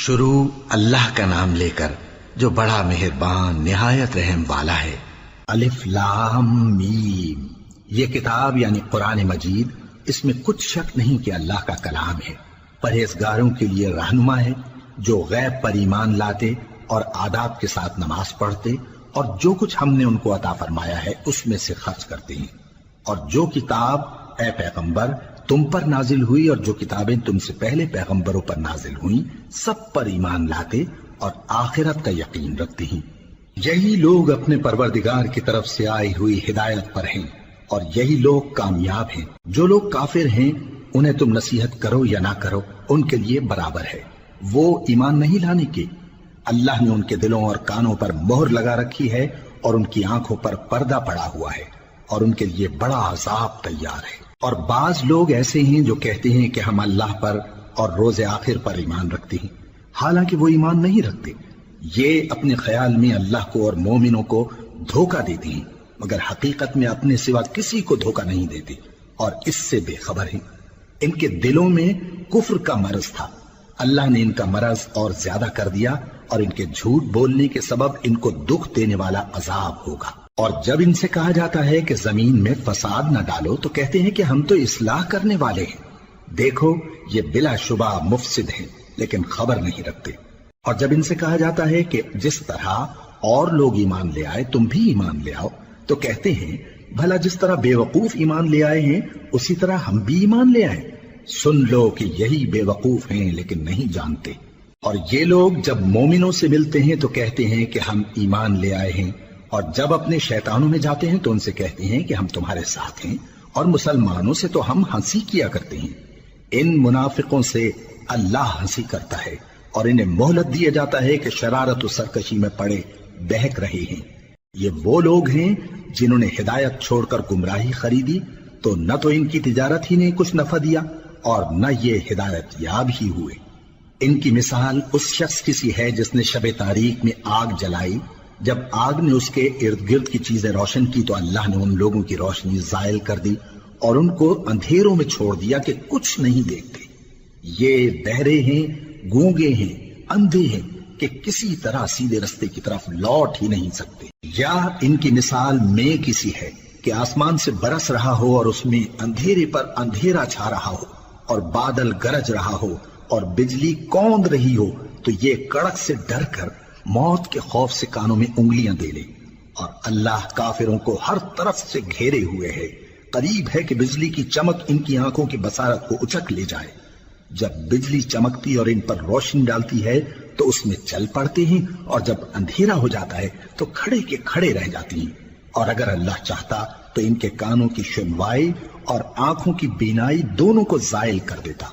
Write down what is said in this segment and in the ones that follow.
شروع اللہ کا نام لے کر جو بڑا مہربان نہایت رحم والا ہے۔ الف لام میم، یہ کتاب یعنی قرآن مجید، اس میں کچھ شک نہیں کہ اللہ کا کلام ہے، پرہیزگاروں کے لیے رہنما ہے جو غیب پر ایمان لاتے اور آداب کے ساتھ نماز پڑھتے اور جو کچھ ہم نے ان کو عطا فرمایا ہے اس میں سے خرچ کرتے ہیں، اور جو کتاب اے پیغمبر تم پر نازل ہوئی اور جو کتابیں تم سے پہلے پیغمبروں پر نازل ہوئیں سب پر ایمان لاتے اور آخرت کا یقین رکھتے ہیں۔ یہی لوگ اپنے پروردگار کی طرف سے آئی ہوئی ہدایت پر ہیں اور یہی لوگ کامیاب ہیں۔ جو لوگ کافر ہیں انہیں تم نصیحت کرو یا نہ کرو ان کے لیے برابر ہے، وہ ایمان نہیں لانے کے۔ اللہ نے ان کے دلوں اور کانوں پر مہر لگا رکھی ہے اور ان کی آنکھوں پر پردہ پڑا ہوا ہے اور ان کے لیے بڑا عذاب تیار ہے۔ اور بعض لوگ ایسے ہیں جو کہتے ہیں کہ ہم اللہ پر اور روز آخر پر ایمان رکھتے ہیں، حالانکہ وہ ایمان نہیں رکھتے۔ یہ اپنے خیال میں اللہ کو اور مومنوں کو دھوکہ دیتے ہیں، مگر حقیقت میں اپنے سوا کسی کو دھوکہ نہیں دیتے اور اس سے بے خبر ہیں۔ ان کے دلوں میں کفر کا مرض تھا، اللہ نے ان کا مرض اور زیادہ کر دیا اور ان کے جھوٹ بولنے کے سبب ان کو دکھ دینے والا عذاب ہوگا۔ اور جب ان سے کہا جاتا ہے کہ زمین میں فساد نہ ڈالو تو کہتے ہیں کہ ہم تو اصلاح کرنے والے ہیں، دیکھو یہ بلا شبہ مفسد ہیں لیکن خبر نہیں رکھتے۔ اور جب ان سے کہا جاتا ہے کہ جس طرح اور لوگ ایمان لے آئے تم بھی ایمان لے آؤ تو کہتے ہیں بھلا جس طرح بے وقوف ایمان لے آئے ہیں اسی طرح ہم بھی ایمان لے آئے۔ سن لو کہ یہی بے وقوف ہیں لیکن نہیں جانتے۔ اور یہ لوگ جب مومنوں سے ملتے ہیں تو کہتے ہیں کہ ہم ایمان لے آئے ہیں، اور جب اپنے شیطانوں میں جاتے ہیں تو ان سے کہتے ہیں کہ ہم تمہارے ساتھ ہیں، اور مسلمانوں سے تو ہم ہنسی کیا کرتے ہیں۔ ان منافقوں سے اللہ ہنسی کرتا ہے اور انہیں مہلت دیا جاتا ہے کہ شرارت و سرکشی میں پڑے بہک رہے ہیں۔ یہ وہ لوگ ہیں جنہوں نے ہدایت چھوڑ کر گمراہی خریدی تو نہ تو ان کی تجارت ہی نے کچھ نفع دیا اور نہ یہ ہدایت یاب ہی ہوئے۔ ان کی مثال اس شخص کی سی ہے جس نے شب تاریک میں آگ جلائی، جب آگ نے اس کے ارد گرد کی چیزیں روشن کی تو اللہ نے ان لوگوں کی روشنی زائل کر دی اور ان کو اندھیروں میں چھوڑ دیا کہ کچھ نہیں دیکھتے۔ یہ بہرے ہیں، گونگے ہیں، اندھے ہیں کہ کسی طرح سیدھے رستے کی طرف لوٹ ہی نہیں سکتے۔ یا ان کی مثال میں کسی ہے کہ آسمان سے برس رہا ہو اور اس میں اندھیرے پر اندھیرا چھا رہا ہو اور بادل گرج رہا ہو اور بجلی کوند رہی ہو تو یہ کڑک سے ڈر کر موت کے خوف سے کانوں میں انگلیاں دے لے۔ اور اللہ کافروں کو ہر طرف سے گھیرے ہوئے ہے، قریب ہے کہ بجلی کی چمک ان کی آنکھوں کی بصارت کو اچک لے جائے۔ جب بجلی چمکتی اور ان پر روشنی ڈالتی ہے تو اس میں چل پڑتے ہیں، اور جب اندھیرا ہو جاتا ہے تو کھڑے کے کھڑے رہ جاتی ہیں۔ اور اگر اللہ چاہتا تو ان کے کانوں کی سنوائی اور آنکھوں کی بینائی دونوں کو زائل کر دیتا۔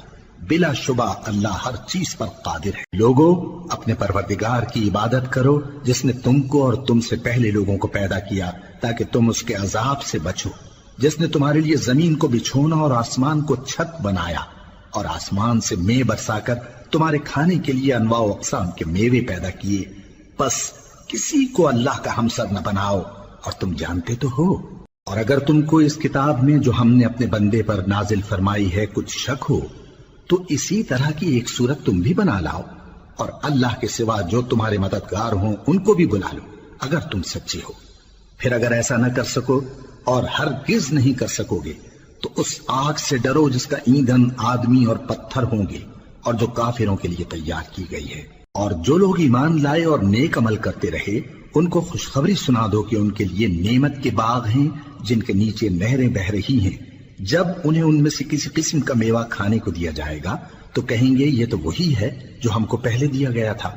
بلا شبہ اللہ ہر چیز پر قادر ہے۔ لوگوں اپنے پروردگار کی عبادت کرو جس نے تم کو اور تم سے پہلے لوگوں کو پیدا کیا تاکہ تم اس کے عذاب سے بچو، جس نے تمہارے لیے زمین کو بچھونا اور آسمان کو چھت بنایا اور آسمان سے مے برسا کر تمہارے کھانے کے لیے انواع و اقسام کے میوے پیدا کیے، بس کسی کو اللہ کا ہمسر نہ بناؤ اور تم جانتے تو ہو۔ اور اگر تم کو اس کتاب میں جو ہم نے اپنے بندے پر نازل فرمائی ہے کچھ شک ہو تو اسی طرح کی ایک صورت تم بھی بنا لاؤ اور اللہ کے سوا جو تمہارے مددگار ہوں ان کو بھی بلا لو اگر تم سچے ہو۔ پھر اگر ایسا نہ کر سکو اور ہرگز نہیں کر سکو گے تو اس آگ سے ڈرو جس کا ایندھن آدمی اور پتھر ہوں گے اور جو کافروں کے لیے تیار کی گئی ہے۔ اور جو لوگ ایمان لائے اور نیک عمل کرتے رہے ان کو خوشخبری سنا دو کہ ان کے لیے نعمت کے باغ ہیں جن کے نیچے نہریں بہہ رہی ہیں۔ جب انہیں ان میں سے کسی قسم کا میوہ کھانے کو دیا جائے گا تو کہیں گے یہ تو وہی ہے جو ہم کو پہلے دیا گیا تھا،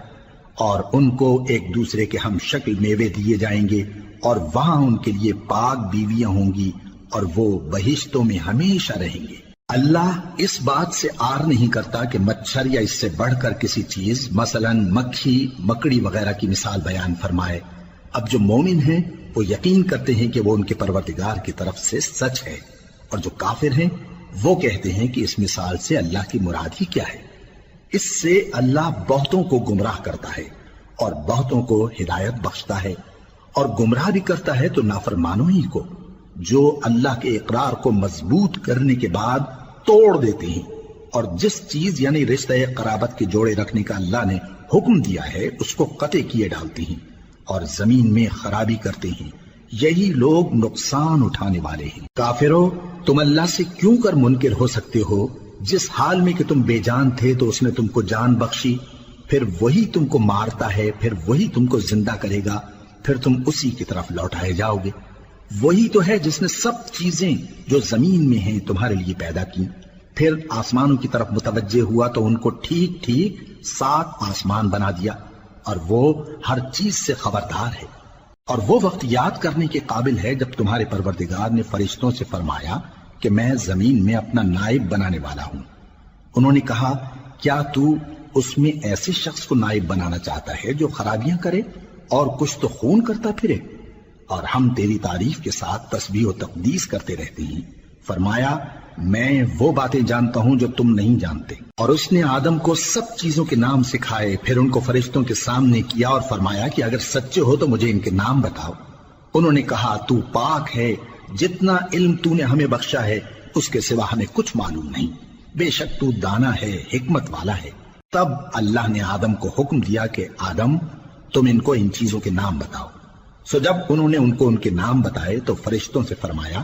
اور ان کو ایک دوسرے کے ہم شکل میوے دیے جائیں گے اور وہاں ان کے لیے پاک بیویاں ہوں گی اور وہ بہشتوں میں ہمیشہ رہیں گے۔ اللہ اس بات سے آر نہیں کرتا کہ مچھر یا اس سے بڑھ کر کسی چیز مثلا مکھی مکڑی وغیرہ کی مثال بیان فرمائے۔ اب جو مومن ہیں وہ یقین کرتے ہیں کہ وہ ان کے پروردگار کی طرف سے سچ ہے، اور جو کافر ہیں وہ کہتے ہیں کہ اس مثال سے اللہ کی مراد ہی کیا ہے۔ اس سے اللہ بہتوں کو گمراہ کرتا ہے اور بہتوں کو ہدایت بخشتا ہے، اور گمراہ بھی کرتا ہے تو نافرمانوں ہی کو، جو اللہ کے اقرار کو مضبوط کرنے کے بعد توڑ دیتے ہیں اور جس چیز یعنی رشتہ قرابت کے جوڑے رکھنے کا اللہ نے حکم دیا ہے اس کو قطع کیے ڈالتے ہیں اور زمین میں خرابی کرتے ہیں، یہی لوگ نقصان اٹھانے والے ہیں۔ کافرو، تم اللہ سے کیوں کر منکر ہو سکتے ہو؟ جس حال میں کہ تم بے جان تھے تو اس نے تم کو جان بخشی، پھر وہی تم کو مارتا ہے، پھر وہی تم کو زندہ کرے گا، پھر تم اسی کی طرف لوٹائے جاؤ گے۔ وہی تو ہے جس نے سب چیزیں جو زمین میں ہیں تمہارے لیے پیدا کی، پھر آسمانوں کی طرف متوجہ ہوا تو ان کو ٹھیک ٹھیک 7 آسمان بنا دیا، اور وہ ہر چیز سے خبردار ہے۔ اور وہ وقت یاد کرنے کے قابل ہے جب تمہارے پروردگار نے فرشتوں سے فرمایا کہ میں زمین میں اپنا نائب بنانے والا ہوں۔ انہوں نے کہا، کیا تو اس میں ایسے شخص کو نائب بنانا چاہتا ہے جو خرابیاں کرے اور کچھ تو خون کرتا پھرے؟ اور ہم تیری تعریف کے ساتھ تسبیح و تقدیس کرتے رہتے ہیں۔ فرمایا، میں وہ باتیں جانتا ہوں جو تم نہیں جانتے۔ اور اس نے آدم کو سب چیزوں کے نام سکھائے، پھر ان کو فرشتوں کے سامنے کیا اور فرمایا کہ اگر سچے ہو تو مجھے ان کے نام بتاؤ۔ انہوں نے کہا، تو پاک ہے، جتنا علم تو نے ہمیں بخشا ہے اس کے سوا ہمیں کچھ معلوم نہیں، بے شک تو دانا ہے، حکمت والا ہے۔ تب اللہ نے آدم کو حکم دیا کہ آدم، تم ان کو ان چیزوں کے نام بتاؤ۔ سو جب انہوں نے ان کو ان کے نام بتائے تو فرشتوں سے فرمایا،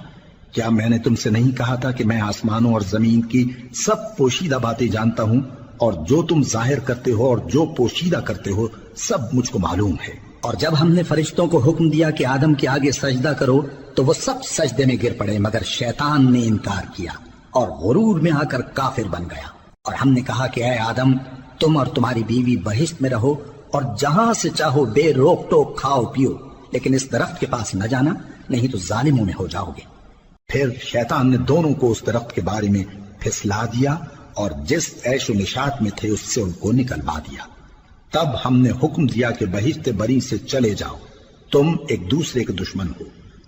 کیا میں نے تم سے نہیں کہا تھا کہ میں آسمانوں اور زمین کی سب پوشیدہ باتیں جانتا ہوں، اور جو تم ظاہر کرتے ہو اور جو پوشیدہ کرتے ہو سب مجھ کو معلوم ہے۔ اور جب ہم نے فرشتوں کو حکم دیا کہ آدم کے آگے سجدہ کرو تو وہ سب سجدے میں گر پڑے، مگر شیطان نے انکار کیا اور غرور میں آ کر کافر بن گیا۔ اور ہم نے کہا کہ اے آدم، تم اور تمہاری بیوی بہشت میں رہو اور جہاں سے چاہو بے روک ٹوک کھاؤ پیو، لیکن اس درخت کے پاس نہ جانا، نہیں تو ظالموں میں ہو جاؤ گے۔ پھر شیطان نے دونوں کو اس درخت کے بارے میں پھسلا دیا اور جس عیش و نشاط میں تھے اس سے ان کو نکلوا دیا۔ تب ہم نے حکم دیا کہ بہشت بری سے چلے جاؤ، تم ایک دوسرے کے دشمن ہو،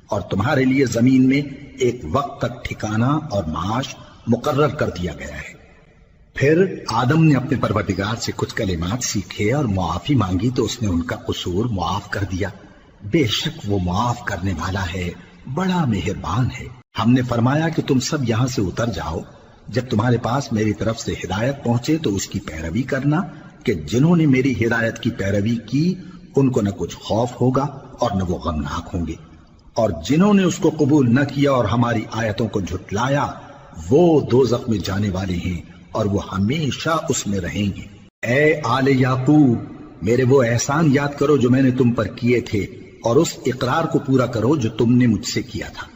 اور تمہارے لیے زمین میں ایک وقت تک ٹھکانہ اور معاش مقرر کر دیا گیا ہے۔ پھر آدم نے اپنے پروردگار سے کچھ کلمات سیکھے اور معافی مانگی تو اس نے ان کا قصور معاف کر دیا۔ بے شک وہ معاف کرنے والا ہے، بڑا مہربان ہے۔ ہم نے فرمایا کہ تم سب یہاں سے اتر جاؤ، جب تمہارے پاس میری طرف سے ہدایت پہنچے تو اس کی پیروی کرنا، کہ جنہوں نے میری ہدایت کی پیروی کی ان کو نہ کچھ خوف ہوگا اور نہ وہ غمناک ہوں گے، اور جنہوں نے اس کو قبول نہ کیا اور ہماری آیتوں کو جھٹلایا وہ دوزخ میں جانے والے ہیں اور وہ ہمیشہ اس میں رہیں گے۔ اے آل یعقوب، میرے وہ احسان یاد کرو جو میں نے تم پر کیے تھے، اور اس اقرار کو پورا کرو جو تم نے مجھ سے کیا تھا۔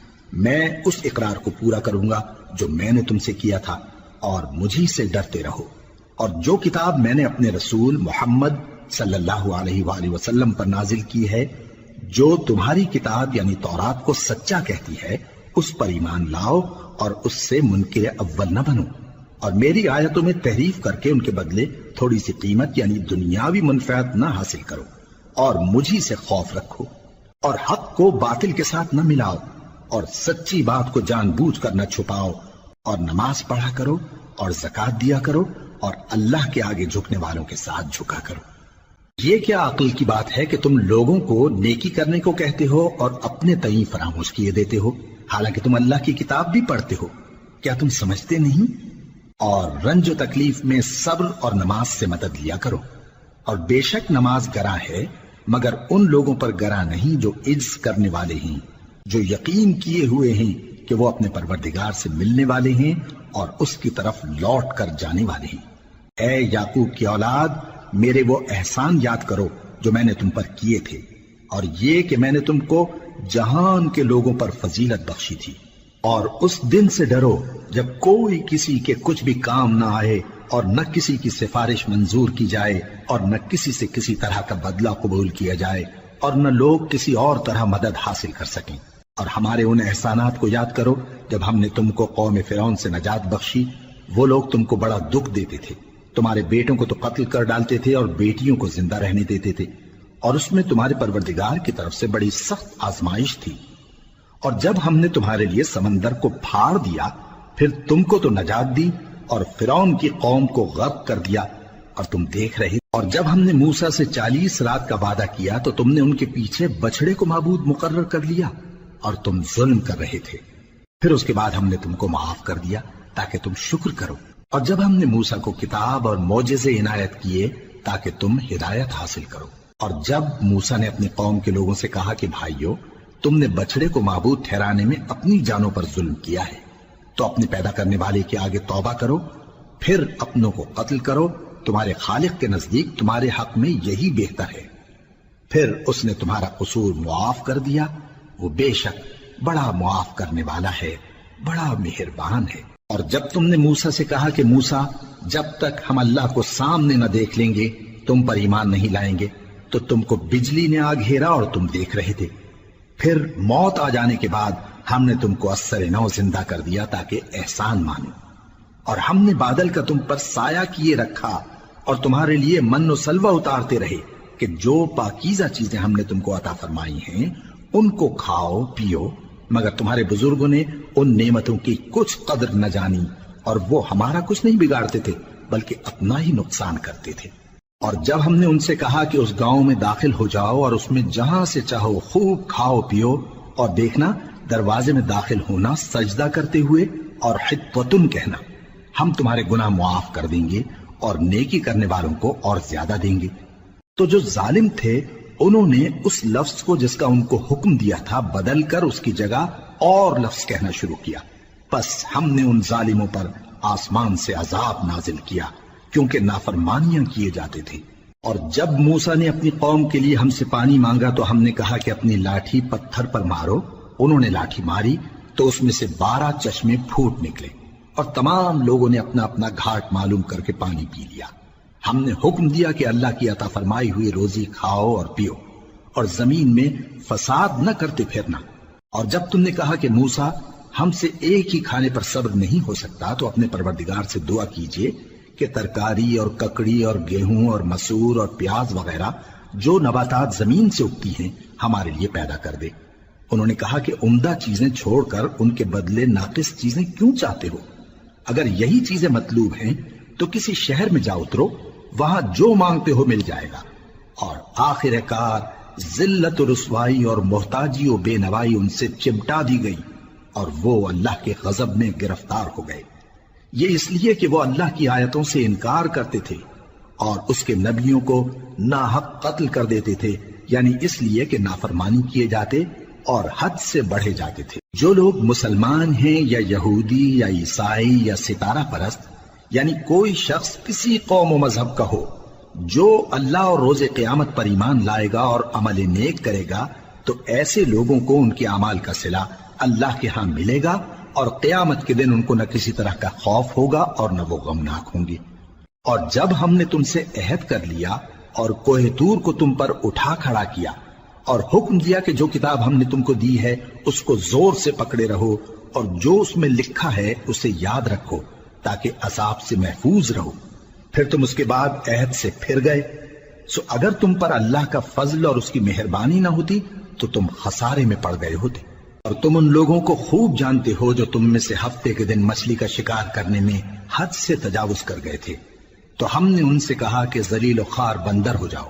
میں اس اقرار کو پورا کروں گا جو میں نے تم سے کیا تھا، اور مجھی سے ڈرتے رہو۔ اور جو کتاب میں نے اپنے رسول محمد صلی اللہ علیہ وآلہ وسلم پر نازل کی ہے، جو تمہاری کتاب یعنی تورات کو سچا کہتی ہے، اس پر ایمان لاؤ اور اس سے منکر اول نہ بنو، اور میری آیتوں میں تحریف کر کے ان کے بدلے تھوڑی سی قیمت یعنی دنیاوی منفعت نہ حاصل کرو، اور مجھی سے خوف رکھو، اور حق کو باطل کے ساتھ نہ ملاؤ، اور سچی بات کو جان بوجھ کر نہ چھپاؤ، اور نماز پڑھا کرو اور زکوٰۃ دیا کرو، اور اللہ کے آگے جھکنے والوں کے ساتھ جھکا کرو۔ یہ کیا عقل کی بات ہے کہ تم لوگوں کو نیکی کرنے کو کہتے ہو اور اپنے تئیں فراموش کیے دیتے ہو، حالانکہ تم اللہ کی کتاب بھی پڑھتے ہو؟ کیا تم سمجھتے نہیں؟ اور رنج و تکلیف میں صبر اور نماز سے مدد لیا کرو، اور بے شک نماز گراں ہے، مگر ان لوگوں پر گراں نہیں جو عجز کرنے والے ہیں، جو یقین کیے ہوئے ہیں کہ وہ اپنے پروردگار سے ملنے والے ہیں اور اس کی طرف لوٹ کر جانے والے ہیں۔ اے یعقوب کی اولاد، میرے وہ احسان یاد کرو جو میں نے تم پر کیے تھے، اور یہ کہ میں نے تم کو جہان کے لوگوں پر فضیلت بخشی تھی۔ اور اس دن سے ڈرو جب کوئی کسی کے کچھ بھی کام نہ آئے، اور نہ کسی کی سفارش منظور کی جائے، اور نہ کسی سے کسی طرح کا بدلہ قبول کیا جائے، اور نہ لوگ کسی اور طرح مدد حاصل کر سکیں۔ اور ہمارے ان احسانات کو یاد کرو جب ہم نے تم کو قوم فرعون سے نجات بخشی۔ وہ لوگ تم کو بڑا دکھ دیتے تھے، تمہارے بیٹوں کو تو قتل کر ڈالتے تھے اور بیٹیوں کو زندہ رہنے دیتے تھے، اور اس میں تمہارے پروردگار کی طرف سے بڑی سخت آزمائش تھی۔ اور جب ہم نے تمہارے لیے سمندر کو پھاڑ دیا، پھر تم کو تو نجات دی اور فرعون کی قوم کو غرق کر دیا، اور تم دیکھ رہے۔ اور جب ہم نے موسیٰ سے 40 رات کا وعدہ کیا تو تم نے ان کے پیچھے بچڑے کو معبود مقرر کر لیا، اور تم ظلم کر رہے تھے۔ پھر اس کے بعد ہم نے تم کو معاف کر دیا تاکہ تم شکر کرو۔ اور جب ہم نے موسیٰ کو کتاب اور معجزے عنایت کیے تاکہ تم ہدایت حاصل کرو، اور جب موسیٰ نے اپنی قوم کے لوگوں سے کہا کہ بھائیو، تم نے بچڑے کو معبود ٹھہرانے میں اپنی جانوں پر ظلم کیا ہے، تو اپنے پیدا کرنے والے کے آگے توبہ کرو، پھر اپنوں کو قتل کرو، تمہارے خالق کے نزدیک تمہارے حق میں یہی بہتر ہے۔ پھر اس نے تمہارا قصور معاف کر دیا، وہ بے شک بڑا معاف کرنے والا ہے، بڑا مہربان ہے۔ اور جب تم نے موسیٰ سے کہا کہ موسیٰ، جب تک ہم اللہ کو سامنے نہ دیکھ لیں گے تم پر ایمان نہیں لائیں گے، تو تم کو بجلی نے آ گھیرا اور تم دیکھ رہے تھے، پھر موت آ جانے کے بعد ہم نے تم کو اثر نو زندہ کر دیا تاکہ احسان مانو، اور ہم نے بادل کا تم پر سایہ کیے رکھا اور تمہارے لیے من و سلوہ اتارتے رہے کہ جو پاکیزہ چیزیں ہم نے تم کو عطا فرمائی ہیں ان کو کھاؤ پیو، مگر تمہارے بزرگوں نے ان نعمتوں کی کچھ قدر نہ جانی، اور وہ ہمارا کچھ نہیں بگاڑتے تھے بلکہ اپنا ہی نقصان کرتے تھے۔ اور جب ہم نے ان سے کہا کہ اس گاؤں میں داخل ہو جاؤ اور اس میں جہاں سے چاہو خوب کھاؤ پیو، اور دیکھنا دروازے میں داخل ہونا سجدہ کرتے ہوئے اور حطوتن کہنا، ہم تمہارے گناہ معاف کر دیں گے اور نیکی کرنے والوں کو اور زیادہ دیں گے، تو جو ظالم تھے انہوں نے اس لفظ کو جس کا ان کو حکم دیا تھا بدل کر اس کی جگہ اور لفظ کہنا شروع کیا، پس ہم نے ان ظالموں پر آسمان سے عذاب نازل کیا کیونکہ نافرمانیاں کیے جاتے تھے۔ اور جب موسیٰ نے اپنی قوم کے لیے ہم سے پانی مانگا تو ہم نے کہا کہ اپنی لاٹھی پتھر پر مارو، انہوں نے لاٹھی ماری تو اس میں سے 12 چشمے پھوٹ نکلے، اور تمام لوگوں نے اپنا اپنا گھاٹ معلوم کر کے پانی پی لیا۔ ہم نے حکم دیا کہ اللہ کی عطا فرمائی ہوئی روزی کھاؤ اور پیو، اور زمین میں فساد نہ کرتے پھرنا۔ اور جب تم نے کہا کہ موسیٰ، ہم سے ایک ہی کھانے پر صبر نہیں ہو سکتا، تو اپنے پروردگار سے دعا کیجئے کہ ترکاری اور ککڑی اور گیہوں اور مسور اور پیاز وغیرہ جو نباتات زمین سے اگتی ہیں ہمارے لیے پیدا کر دے۔ انہوں نے کہا کہ عمدہ چیزیں چھوڑ کر ان کے بدلے ناقص چیزیں کیوں چاہتے ہو؟ اگر یہی چیزیں مطلوب ہیں تو کسی شہر میں جا اترو، وہاں جو مانگتے ہو مل جائے گا۔ اور آخر کار ذلت و رسوائی اور محتاجی و بے نوائی ان سے چمٹا دی گئی، اور وہ اللہ کے غضب میں گرفتار ہو گئے۔ یہ اس لیے کہ وہ اللہ کی آیتوں سے انکار کرتے تھے اور اس کے نبیوں کو ناحق قتل کر دیتے تھے، یعنی اس لیے کہ نافرمانی کیے جاتے اور حد سے بڑھے جاتے تھے۔ جو لوگ مسلمان ہیں یا یہودی یا عیسائی یا ستارہ پرست، یعنی کوئی شخص کسی قوم و مذہب کا ہو، جو اللہ اور روز قیامت پر ایمان لائے گا اور عمل نیک کرے گا، تو ایسے لوگوں کو ان کے اعمال کا صلہ اللہ کے ہاں ملے گا، اور قیامت کے دن ان کو نہ کسی طرح کا خوف ہوگا اور نہ وہ غمناک ہوں گے۔ اور جب ہم نے تم سے عہد کر لیا اور کوہ طور کو تم پر اٹھا کھڑا کیا اور حکم دیا کہ جو کتاب ہم نے تم کو دی ہے اس کو زور سے پکڑے رہو، اور جو اس میں لکھا ہے اسے یاد رکھو تاکہ عذاب سے محفوظ رہو، پھر تم اس کے بعد عہد سے پھر گئے، سو اگر تم پر اللہ کا فضل اور اس کی مہربانی نہ ہوتی تو تم خسارے میں پڑ گئے ہوتے۔ اور تم ان لوگوں کو خوب جانتے ہو جو تم میں سے ہفتے کے دن مچھلی کا شکار کرنے میں حد سے تجاوز کر گئے تھے، تو ہم نے ان سے کہا کہ ذلیل و خوار بندر ہو جاؤ،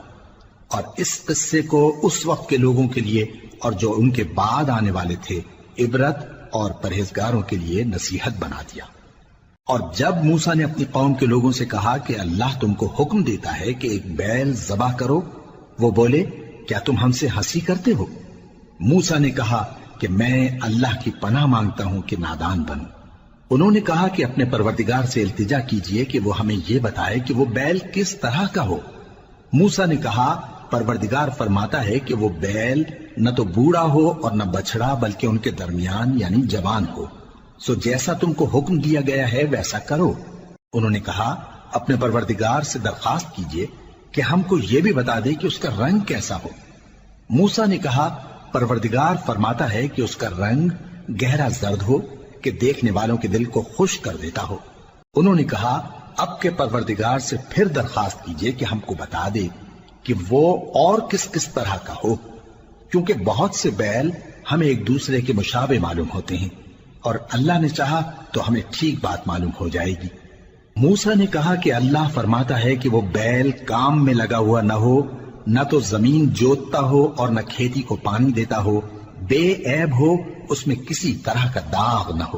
اور اس قصے کو اس وقت کے لوگوں کے لیے اور جو ان کے بعد آنے والے تھے عبرت اور پرہیزگاروں کے لیے نصیحت بنا دیا۔ اور جب موسیٰ نے اپنی قوم کے لوگوں سے کہا کہ اللہ تم کو حکم دیتا ہے کہ ایک بیل ذبح کرو، وہ بولے کیا تم ہم سے ہنسی کرتے ہو؟ موسیٰ نے کہا کہ میں اللہ کی پناہ مانگتا ہوں کہ نادان بنوں۔ انہوں نے کہا کہ اپنے پروردگار سے التجا کیجئے کہ وہ ہمیں یہ بتائے کہ وہ بیل کس طرح کا ہو۔ موسیٰ نے کہا پروردگار فرماتا ہے کہ وہ بیل نہ تو بوڑھا ہو اور نہ بچڑا بلکہ ان کے درمیان یعنی جوان ہو، سو جیسا تم کو حکم دیا گیا ہے ویسا کرو۔ انہوں نے کہا اپنے پروردگار سے درخواست کیجئے کہ ہم کو یہ بھی بتا دے کہ اس کا رنگ کیسا ہو۔ موسیٰ نے کہا پروردگار فرماتا ہے کہ اس کا رنگ گہرا زرد ہو کہ دیکھنے والوں کے دل کو خوش کر دیتا ہو۔ انہوں نے کہا اب کے پروردگار سے پھر درخواست کیجئے کہ ہم کو بتا دے کہ وہ اور کس کس طرح کا ہو، کیونکہ بہت سے بیل ہمیں ایک دوسرے کے مشابہ معلوم ہوتے ہیں، اور اللہ نے چاہا تو ہمیں ٹھیک بات معلوم ہو جائے گی۔ موسیٰ نے کہا کہ اللہ فرماتا ہے کہ وہ بیل کام میں لگا ہوا نہ ہو، نہ تو زمین جوتتا ہو اور نہ کھیتی کو پانی دیتا ہو، بے عیب ہو، اس میں کسی طرح کا داغ نہ ہو،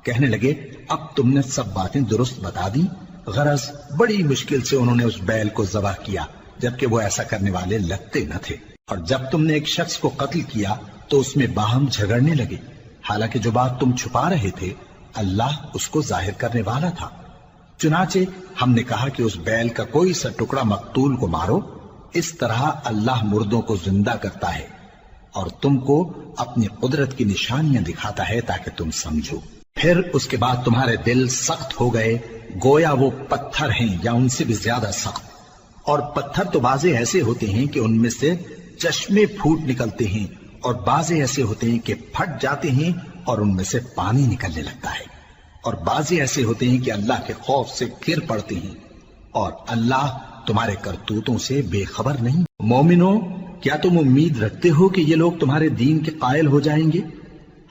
کہنے لگے اب تم نے سب باتیں درست بتا دی. غرض بڑی مشکل سے انہوں نے اس بیل کو ذبح کیا، جبکہ وہ ایسا کرنے والے لگتے نہ تھے. اور جب تم نے ایک شخص کو قتل کیا تو اس میں باہم جھگڑنے لگے، حالانکہ جو بات تم چھپا رہے تھے اللہ اس کو ظاہر کرنے والا تھا. چنانچہ ہم نے کہا کہ اس بیل کا کوئی سا ٹکڑا مقتول کو مارو. اس طرح اللہ مردوں کو زندہ کرتا ہے اور تم کو اپنی قدرت کی نشانیاں دکھاتا ہے تاکہ تم سمجھو. پھر اس کے بعد تمہارے دل سخت ہو گئے گویا وہ پتھر ہیں یا ان سے بھی زیادہ سخت. اور پتھر تو بعضے ایسے ہوتے ہیں کہ ان میں سے چشمے پھوٹ نکلتے ہیں، اور بعضے ایسے ہوتے ہیں کہ پھٹ جاتے ہیں اور ان میں سے پانی نکلنے لگتا ہے، اور بعضے ایسے ہوتے ہیں کہ اللہ کے خوف سے گر پڑتے ہیں، اور اللہ تمہارے کرتوتوں سے بے خبر نہیں. مومنو، کیا تم امید رکھتے ہو کہ یہ لوگ تمہارے دین کے قائل ہو جائیں گے؟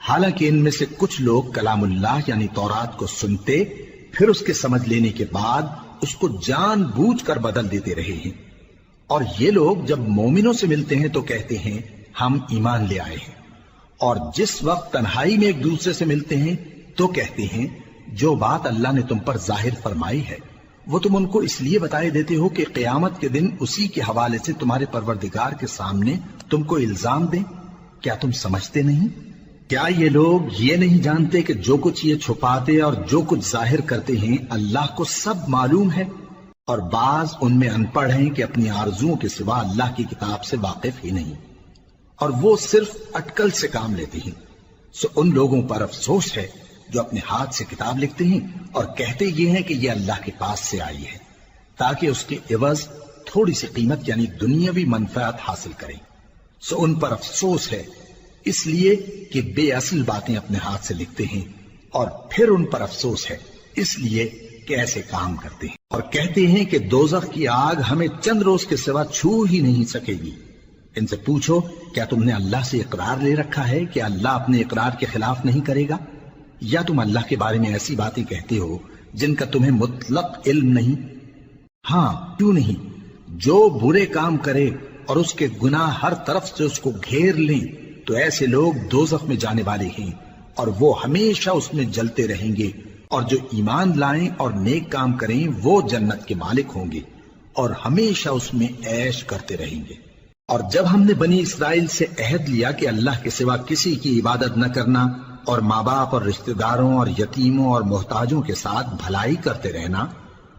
حالانکہ ان میں سے کچھ لوگ کلام اللہ یعنی تورات کو سنتے پھر اس کے سمجھ لینے کے بعد اس کو جان بوجھ کر بدل دیتے رہے ہیں. اور یہ لوگ جب مومنوں سے ملتے ہیں تو کہتے ہیں ہم ایمان لے آئے ہیں، اور جس وقت تنہائی میں ایک دوسرے سے ملتے ہیں تو کہتے ہیں جو بات اللہ نے تم پر ظاہر فرمائی ہے وہ تم ان کو اس لیے بتائے دیتے ہو کہ قیامت کے دن اسی کے حوالے سے تمہارے پروردگار کے سامنے تم کو الزام دیں. کیا تم سمجھتے نہیں؟ کیا یہ لوگ یہ نہیں جانتے کہ جو کچھ یہ چھپاتے اور جو کچھ ظاہر کرتے ہیں اللہ کو سب معلوم ہے؟ اور بعض ان میں ان پڑھ ہیں کہ اپنی آرزوؤں کے سوا اللہ کی کتاب سے واقف ہی نہیں، اور وہ صرف اٹکل سے کام لیتے ہیں. سو ان لوگوں پر افسوس ہے جو اپنے ہاتھ سے کتاب لکھتے ہیں اور کہتے یہ ہیں کہ یہ اللہ کے پاس سے آئی ہے تاکہ اس کے عوض تھوڑی سی قیمت یعنی دنیاوی منفعت حاصل کریں. سو ان پر افسوس ہے اس لیے کہ بے اصل باتیں اپنے ہاتھ سے لکھتے ہیں، اور پھر ان پر افسوس ہے اس لیے کہ ایسے کام کرتے ہیں اور کہتے ہیں کہ دوزخ کی آگ ہمیں چند روز کے سوا چھو ہی نہیں سکے گی. ان سے پوچھو کیا تم نے اللہ سے اقرار لے رکھا ہے کہ اللہ اپنے اقرار کے خلاف نہیں کرے گا؟ یا تم اللہ کے بارے میں ایسی باتیں کہتے ہو جن کا تمہیں مطلق علم نہیں؟ ہاں کیوں نہیں، جو برے کام کرے اور اس کے گناہ ہر طرف سے اس کو گھیر لیں تو ایسے لوگ دوزخ میں جانے والے ہیں اور وہ ہمیشہ اس میں جلتے رہیں گے، اور جو ایمان لائیں اور نیک کام کریں وہ جنت کے مالک ہوں گے اور ہمیشہ اس میں عیش کرتے رہیں گے. اور جب ہم نے بنی اسرائیل سے عہد لیا کہ اللہ کے سوا کسی کی عبادت نہ کرنا اور ماں باپ اور رشتہ داروں اور یتیموں اور محتاجوں کے ساتھ بھلائی کرتے رہنا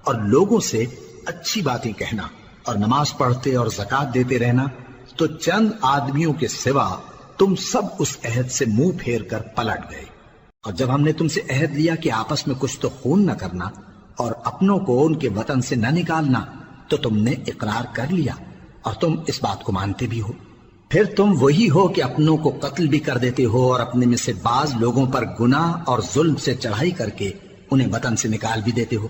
اور لوگوں سے اچھی باتیں کہنا اور نماز پڑھتے اور زکوٰۃ دیتے رہنا، تو چند آدمیوں کے سوا تم سب اس عہد سے منہ پھیر کر پلٹ گئے. اور جب ہم نے تم سے عہد لیا کہ آپس میں کچھ تو خون نہ کرنا اور اپنوں کو ان کے وطن سے نہ نکالنا، تو تم نے اقرار کر لیا اور تم اس بات کو مانتے بھی ہو. پھر تم وہی ہو کہ اپنوں کو قتل بھی کر دیتے ہو اور اپنے میں سے بعض لوگوں پر گناہ اور ظلم سے چڑھائی کر کے انہیں وطن سے نکال بھی دیتے ہو،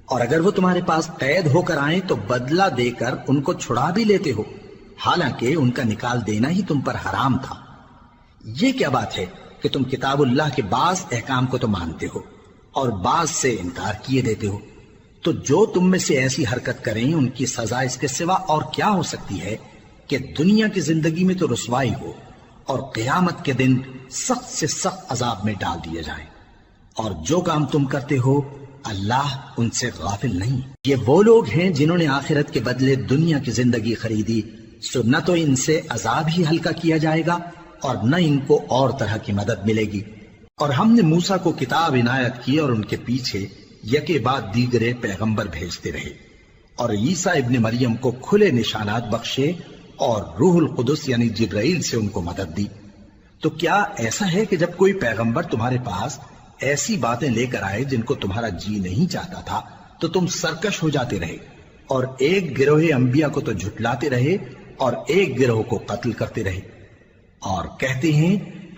اور اگر وہ تمہارے پاس قید ہو کر آئیں تو بدلہ دے کر ان کو چھڑا بھی لیتے ہو، حالانکہ ان کا نکال دینا ہی تم پر حرام تھا. یہ کیا بات ہے کہ تم کتاب اللہ کے بعض احکام کو تو مانتے ہو اور بعض سے انکار کیے دیتے ہو؟ تو جو تم میں سے ایسی حرکت کریں ان کی سزا اس کے سوا اور کیا ہو سکتی ہے کہ دنیا کی زندگی میں تو رسوائی ہو اور قیامت کے دن سخت سے سخت عذاب میں ڈال دیے جائیں. اور جو کام تم کرتے ہو اللہ ان سے غافل نہیں. یہ وہ لوگ ہیں جنہوں نے آخرت کے بدلے دنیا کی زندگی خریدی، سو نہ تو ان سے عذاب ہی ہلکا کیا جائے گا اور نہ ان کو اور طرح کی مدد ملے گی. اور ہم نے موسیٰ کو کتاب عنایت کی اور ان کے پیچھے یکے بعد دیگرے پیغمبر بھیجتے رہے، اور عیسیٰ ابن مریم کو کھلے نشانات بخشے اور روح القدس یعنی جبرائیل سے ان کو مدد دی. تو کیا ایسا ہے کہ جب کوئی پیغمبر تمہارے پاس ایسی باتیں لے کر آئے جن کو تمہارا جی نہیں چاہتا تھا تو تم سرکش ہو جاتے رہے اور ایک گروہ انبیاء کو تو جھٹلاتے رہے اور ایک گروہ کو قتل کرتے رہے اور کہتے ہیں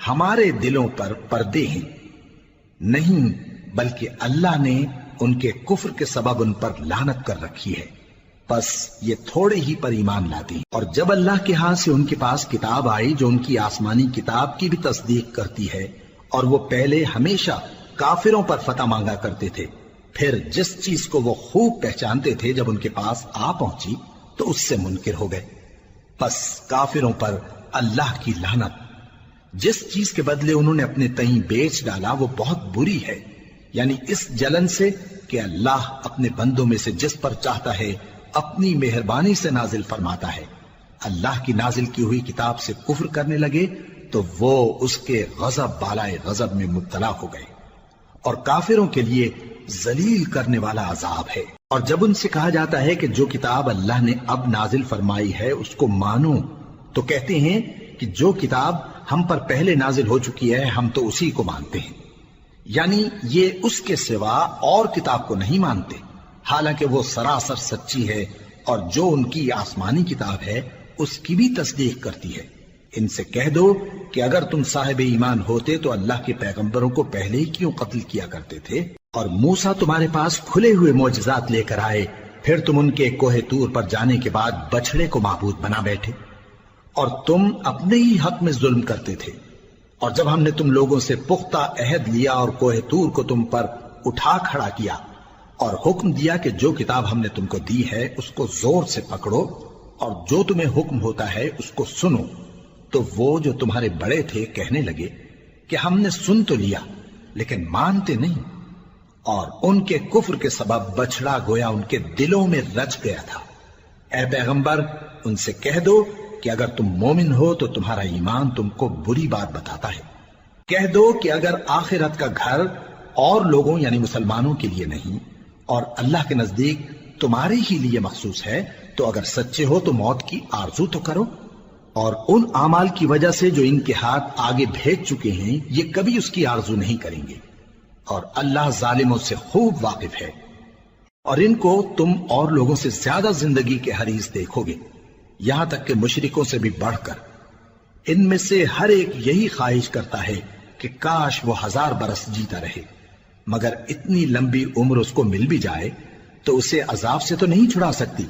ہمارے دلوں پر پردے ہیں؟ نہیں، بلکہ اللہ نے ان کے کفر کے سبب ان پر لعنت کر رکھی ہے، بس یہ تھوڑے ہی پر ایمان لاتے ہیں. اور جب اللہ کے ہاں سے ان کے پاس کتاب آئی جو ان کی آسمانی کتاب کی بھی تصدیق کرتی ہے، اور وہ پہلے ہمیشہ کافروں پر فتح مانگا کرتے تھے، پھر جس چیز کو وہ خوب پہچانتے تھے جب ان کے پاس آ پہنچی تو اس سے منکر ہو گئے. بس کافروں پر اللہ کی لعنت. جس چیز کے بدلے انہوں نے اپنے تئیں بیچ ڈالا وہ بہت بری ہے، یعنی اس جلن سے کہ اللہ اپنے بندوں میں سے جس پر چاہتا ہے اپنی مہربانی سے نازل فرماتا ہے۔ اللہ کی نازل کی ہوئی کتاب سے کفر کرنے لگے تو وہ اس کے غضب بالائے غضب میں مبتلا ہو گئے، اور کافروں کے لیے ذلیل کرنے والا عذاب ہے۔ اور جب ان سے کہا جاتا ہے کہ جو کتاب اللہ نے اب نازل فرمائی ہے اس کو مانو، تو کہتے ہیں کہ جو کتاب ہم پر پہلے نازل ہو چکی ہے ہم تو اسی کو مانتے ہیں، یعنی یہ اس کے سوا اور کتاب کو نہیں مانتے، حالانکہ وہ سراسر سچی ہے، اور جو ان کی آسمانی کتاب ہے اس کی بھی تصدیق کرتی ہے۔ ان سے کہہ دو کہ اگر تم صاحب ایمان ہوتے تو اللہ کے پیغمبروں کو پہلے ہی کیوں قتل کیا کرتے تھے؟ اور موسیٰ تمہارے پاس کھلے ہوئے معجزات لے کر آئے، پھر تم ان کے کوہ طور پر جانے کے بعد بچڑے کو معبود بنا بیٹھے، اور تم اپنے ہی حق میں ظلم کرتے تھے۔ اور جب ہم نے تم لوگوں سے پختہ عہد لیا اور کوہ طور کو تم پر اٹھا کھڑا کیا اور حکم دیا کہ جو کتاب ہم نے تم کو دی ہے اس کو زور سے پکڑو اور جو تمہیں حکم ہوتا ہے اس کو سنو، تو وہ جو تمہارے بڑے تھے کہنے لگے کہ ہم نے سن تو لیا لیکن مانتے نہیں، اور ان کے کفر کے سبب بچڑا گویا ان کے دلوں میں رچ گیا تھا۔ اے پیغمبر ان سے کہہ دو کہ اگر تم مومن ہو تو تمہارا ایمان تم کو بری بات بتاتا ہے۔ کہہ دو کہ اگر آخرت کا گھر اور لوگوں یعنی مسلمانوں کے لیے نہیں اور اللہ کے نزدیک تمہارے ہی لیے مخصوص ہے تو اگر سچے ہو تو موت کی آرزو تو کرو، اور ان اعمال کی وجہ سے جو ان کے ہاتھ آگے بھیج چکے ہیں یہ کبھی اس کی آرزو نہیں کریں گے، اور اللہ ظالموں سے خوب واقف ہے۔ اور ان کو تم اور لوگوں سے زیادہ زندگی کے حریص دیکھو گے، یہاں تک کہ مشرکوں سے بھی بڑھ کر۔ ان میں سے ہر ایک یہی خواہش کرتا ہے کہ کاش وہ 1000 برس جیتا رہے، مگر اتنی لمبی عمر اس کو مل بھی جائے تو اسے عذاب سے تو نہیں چھڑا سکتی،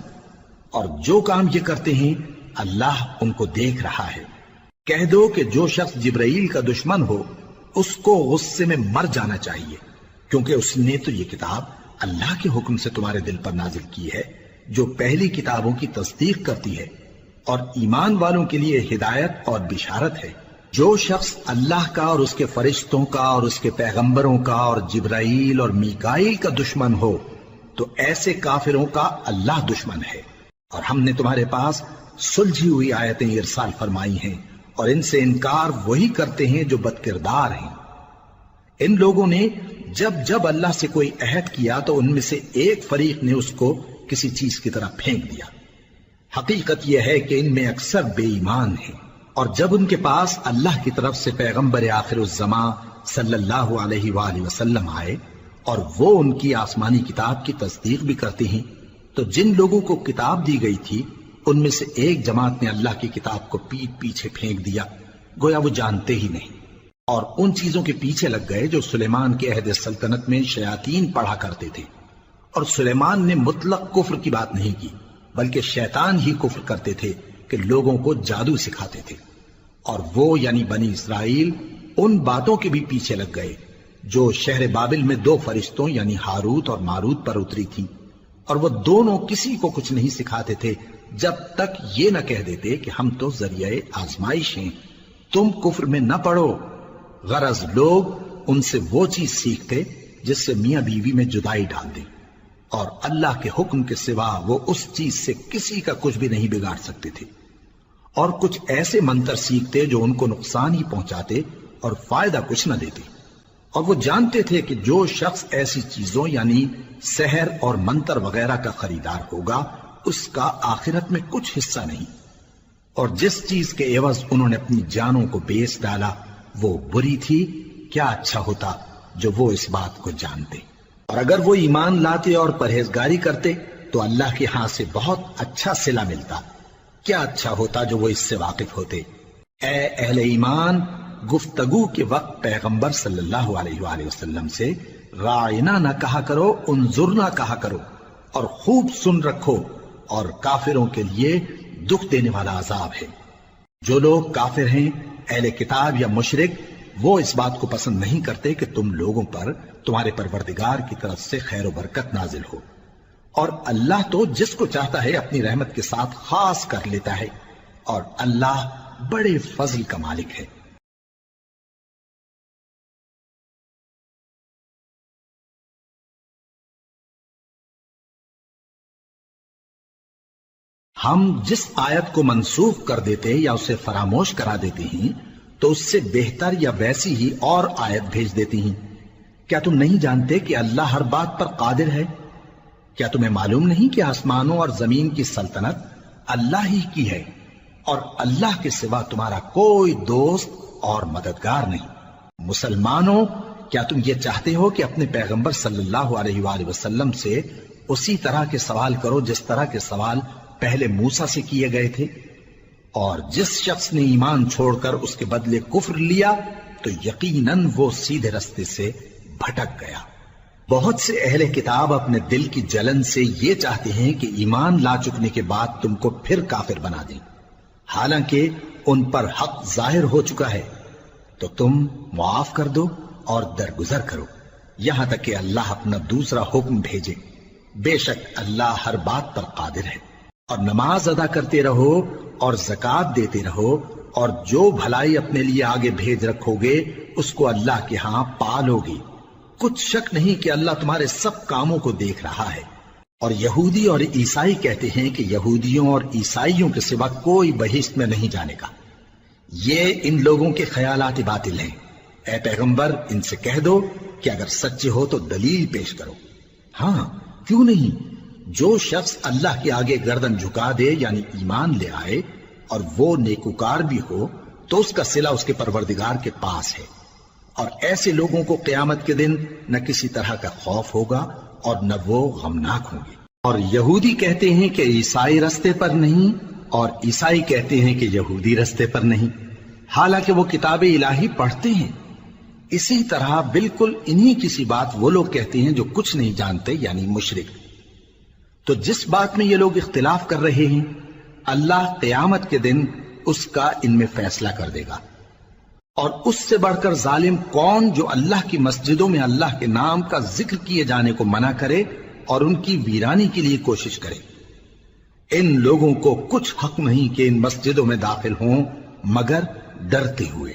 اور جو کام یہ کرتے ہیں اللہ ان کو دیکھ رہا ہے۔ کہہ دو کہ جو شخص جبرائیل کا دشمن ہو اس کو غصے میں مر جانا چاہیے، کیونکہ اس نے تو یہ کتاب اللہ کے حکم سے تمہارے دل پر نازل کی ہے جو پہلی کتابوں کی تصدیق کرتی ہے اور ایمان والوں کے لیے ہدایت اور بشارت ہے۔ جو شخص اللہ کا اور اس کے فرشتوں کا اور اس کے پیغمبروں کا اور جبرائیل اور میکائیل کا دشمن ہو تو ایسے کافروں کا اللہ دشمن ہے۔ اور ہم نے تمہارے پاس سلجھی ہوئی آیتیں ارسال فرمائی ہیں، اور ان سے انکار وہی کرتے ہیں جو بد کردار ہیں۔ ان لوگوں نے جب جب اللہ سے کوئی عہد کیا تو ان میں سے ایک فریق نے اس کو کسی چیز کی طرح پھینک دیا۔ حقیقت یہ ہے کہ ان میں اکثر بے ایمان ہیں، اور جب ان کے پاس اللہ کی طرف سے پیغمبر آخر الزماں صلی اللہ علیہ وآلہ وسلم آئے اور وہ ان کی آسمانی کتاب کی تصدیق بھی کرتے ہیں، تو جن لوگوں کو کتاب دی گئی تھی ان میں سے ایک جماعت نے اللہ کی کتاب کو پیٹ پیچھے پھینک دیا، گویا وہ جانتے ہی نہیں، اور ان چیزوں کے پیچھے لگ گئے جو سلیمان کے عہد سلطنت میں شیاطین پڑھا کرتے تھے۔ اور سلیمان نے مطلق کفر کی بات نہیں کی، بلکہ شیطان ہی کفر کرتے تھے کہ لوگوں کو جادو سکھاتے تھے، اور وہ یعنی بنی اسرائیل ان باتوں کے بھی پیچھے لگ گئے جو شہر بابل میں 2 فرشتوں یعنی ہاروت اور ماروت پر اتری تھی، اور وہ دونوں کسی کو کچھ نہیں سکھاتے تھے جب تک یہ نہ کہہ دیتے کہ ہم تو ذریعہ آزمائش ہیں، تم کفر میں نہ پڑو۔ غرض لوگ ان سے وہ چیز سیکھتے جس سے میاں بیوی میں جدائی ڈال دیں، اور اللہ کے حکم کے سوا وہ اس چیز سے کسی کا کچھ بھی نہیں بگاڑ سکتے تھے، اور کچھ ایسے منتر سیکھتے جو ان کو نقصان ہی پہنچاتے اور فائدہ کچھ نہ دیتے۔ اور وہ جانتے تھے کہ جو شخص ایسی چیزوں یعنی سحر اور منتر وغیرہ کا خریدار ہوگا اس کا آخرت میں کچھ حصہ نہیں، اور جس چیز کے عوض انہوں نے اپنی جانوں کو بیچ ڈالا وہ بری تھی، کیا اچھا ہوتا جو وہ اس بات کو جانتے۔ اور اگر وہ ایمان لاتے اور پرہیزگاری کرتے تو اللہ کے ہاں سے بہت اچھا صلہ ملتا، کیا اچھا ہوتا جو وہ اس سے واقف ہوتے۔ اے اہل ایمان، گفتگو کے وقت پیغمبر صلی اللہ علیہ وآلہ وسلم سے رائنا نہ کہا کرو، انظرنا کہا کرو، اور خوب سن رکھو، اور کافروں کے لیے دکھ دینے والا عذاب ہے۔ جو لوگ کافر ہیں، اہل کتاب یا مشرک، وہ اس بات کو پسند نہیں کرتے کہ تم لوگوں پر تمہارے پروردگار کی طرف سے خیر و برکت نازل ہو، اور اللہ تو جس کو چاہتا ہے اپنی رحمت کے ساتھ خاص کر لیتا ہے، اور اللہ بڑے فضل کا مالک ہے۔ ہم جس آیت کو منسوخ کر دیتے یا اسے فراموش کرا دیتے ہیں تو اس سے بہتر یا ویسی ہی اور آیت بھیج دیتی ہیں۔ کیا تم نہیں جانتے کہ اللہ ہر بات پر قادر ہے؟ کیا تمہیں معلوم نہیں کہ آسمانوں اور زمین کی سلطنت اللہ ہی کی ہے اور اللہ کے سوا تمہارا کوئی دوست اور مددگار نہیں؟ مسلمانوں، کیا تم یہ چاہتے ہو کہ اپنے پیغمبر صلی اللہ علیہ وآلہ وسلم سے اسی طرح کے سوال کرو جس طرح کے سوال پہلے موسیٰ سے کیے گئے تھے؟ اور جس شخص نے ایمان چھوڑ کر اس کے بدلے کفر لیا تو یقیناً وہ سیدھے رستے سے بھٹک گیا۔ بہت سے اہل کتاب اپنے دل کی جلن سے یہ چاہتے ہیں کہ ایمان لا چکنے کے بعد تم کو پھر کافر بنا دیں، حالانکہ ان پر حق ظاہر ہو چکا ہے۔ تو تم معاف کر دو اور درگزر کرو یہاں تک کہ اللہ اپنا دوسرا حکم بھیجے۔ بے شک اللہ ہر بات پر قادر ہے۔ اور نماز ادا کرتے رہو اور زکوٰۃ دیتے رہو، اور جو بھلائی اپنے لیے آگے بھیج رکھو گے اس کو اللہ کے ہاں پالو گے۔ کچھ شک نہیں کہ اللہ تمہارے سب کاموں کو دیکھ رہا ہے۔ اور یہودی اور عیسائی کہتے ہیں کہ یہودیوں اور عیسائیوں کے سوا کوئی بہشت میں نہیں جانے کا۔ یہ ان لوگوں کے خیالات باطل ہیں۔ اے پیغمبر، ان سے کہہ دو کہ اگر سچے ہو تو دلیل پیش کرو۔ ہاں، کیوں نہیں؟ جو شخص اللہ کے آگے گردن جھکا دے یعنی ایمان لے آئے اور وہ نیکوکار بھی ہو تو اس کا صلہ اس کے پروردگار کے پاس ہے۔ اور ایسے لوگوں کو قیامت کے دن نہ کسی طرح کا خوف ہوگا اور نہ وہ غمناک ہوں گے۔ اور یہودی کہتے ہیں کہ عیسائی رستے پر نہیں، اور عیسائی کہتے ہیں کہ یہودی رستے پر نہیں، حالانکہ وہ کتاب الہی پڑھتے ہیں۔ اسی طرح بالکل انہی کسی بات وہ لوگ کہتے ہیں جو کچھ نہیں جانتے یعنی مشرک۔ تو جس بات میں یہ لوگ اختلاف کر رہے ہیں اللہ قیامت کے دن اس کا ان میں فیصلہ کر دے گا۔ اور اس سے بڑھ کر ظالم کون جو اللہ کی مسجدوں میں اللہ کے نام کا ذکر کیے جانے کو منع کرے اور ان کی ویرانی کے لیے کوشش کرے۔ ان لوگوں کو کچھ حق نہیں کہ ان مسجدوں میں داخل ہوں مگر ڈرتے ہوئے۔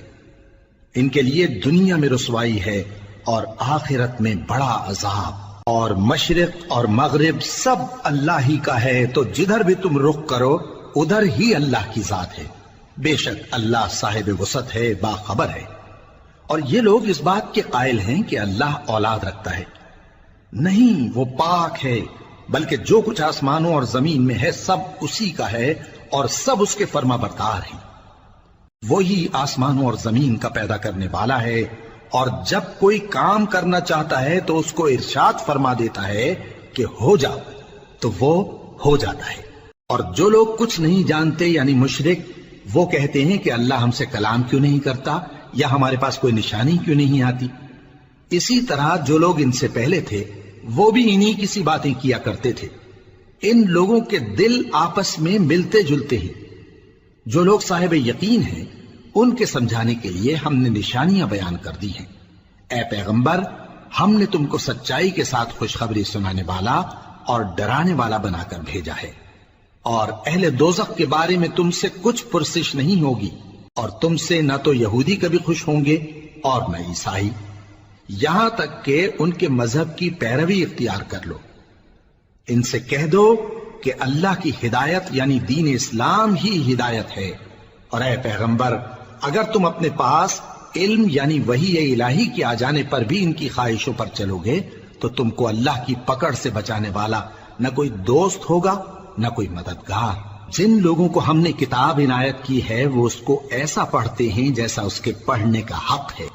ان کے لیے دنیا میں رسوائی ہے اور آخرت میں بڑا عذاب۔ اور مشرق اور مغرب سب اللہ ہی کا ہے، تو جدھر بھی تم رخ کرو ادھر ہی اللہ کی ذات ہے۔ بے شک اللہ صاحب وسعت ہے، باخبر ہے۔ اور یہ لوگ اس بات کے قائل ہیں کہ اللہ اولاد رکھتا ہے۔ نہیں، وہ پاک ہے، بلکہ جو کچھ آسمانوں اور زمین میں ہے سب اسی کا ہے اور سب اس کے فرما بردار ہیں۔ وہی آسمانوں اور زمین کا پیدا کرنے والا ہے، اور جب کوئی کام کرنا چاہتا ہے تو اس کو ارشاد فرما دیتا ہے کہ ہو جاؤ، تو وہ ہو جاتا ہے۔ اور جو لوگ کچھ نہیں جانتے یعنی مشرک، وہ کہتے ہیں کہ اللہ ہم سے کلام کیوں نہیں کرتا یا ہمارے پاس کوئی نشانی کیوں نہیں آتی۔ اسی طرح جو لوگ ان سے پہلے تھے وہ بھی انہی کسی باتیں کیا کرتے تھے۔ ان لوگوں کے دل آپس میں ملتے جلتے ہیں۔ جو لوگ صاحب یقین ہیں ان کے سمجھانے کے لیے ہم نے نشانیاں بیان کر دی ہیں۔ اے پیغمبر، ہم نے تم کو سچائی کے ساتھ خوشخبری سنانے والا اور ڈرانے والا بنا کر بھیجا ہے۔ اور اہل دوزخ کے بارے میں تم سے کچھ پرسش نہیں ہوگی، اور تم سے نہ تو یہودی کبھی خوش ہوں گے اور نہ عیسائی، یہاں تک کہ ان کے مذہب کی پیروی اختیار کر لو۔ ان سے کہہ دو کہ اللہ کی ہدایت یعنی دین اسلام ہی ہدایت ہے۔ اور اے پیغمبر، اگر تم اپنے پاس علم یعنی وحی الہی کے آ جانے پر بھی ان کی خواہشوں پر چلو گے تو تم کو اللہ کی پکڑ سے بچانے والا نہ کوئی دوست ہوگا نہ کوئی مددگار۔ جن لوگوں کو ہم نے کتاب عنایت کی ہے وہ اس کو ایسا پڑھتے ہیں جیسا اس کے پڑھنے کا حق ہے،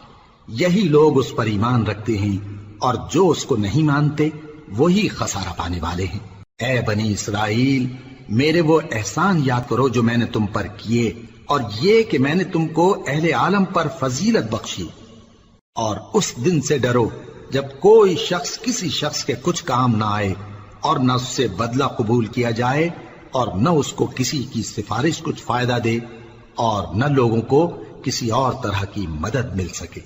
یہی لوگ اس پر ایمان رکھتے ہیں، اور جو اس کو نہیں مانتے وہی خسارہ پانے والے ہیں۔ اے بنی اسرائیل، میرے وہ احسان یاد کرو جو میں نے تم پر کیے، اور یہ کہ میں نے تم کو اہل عالم پر فضیلت بخشی۔ اور اس دن سے ڈرو جب کوئی شخص کسی شخص کے کچھ کام نہ آئے اور نہ اس سے بدلہ قبول کیا جائے اور نہ اس کو کسی کی سفارش کچھ فائدہ دے اور نہ لوگوں کو کسی اور طرح کی مدد مل سکے۔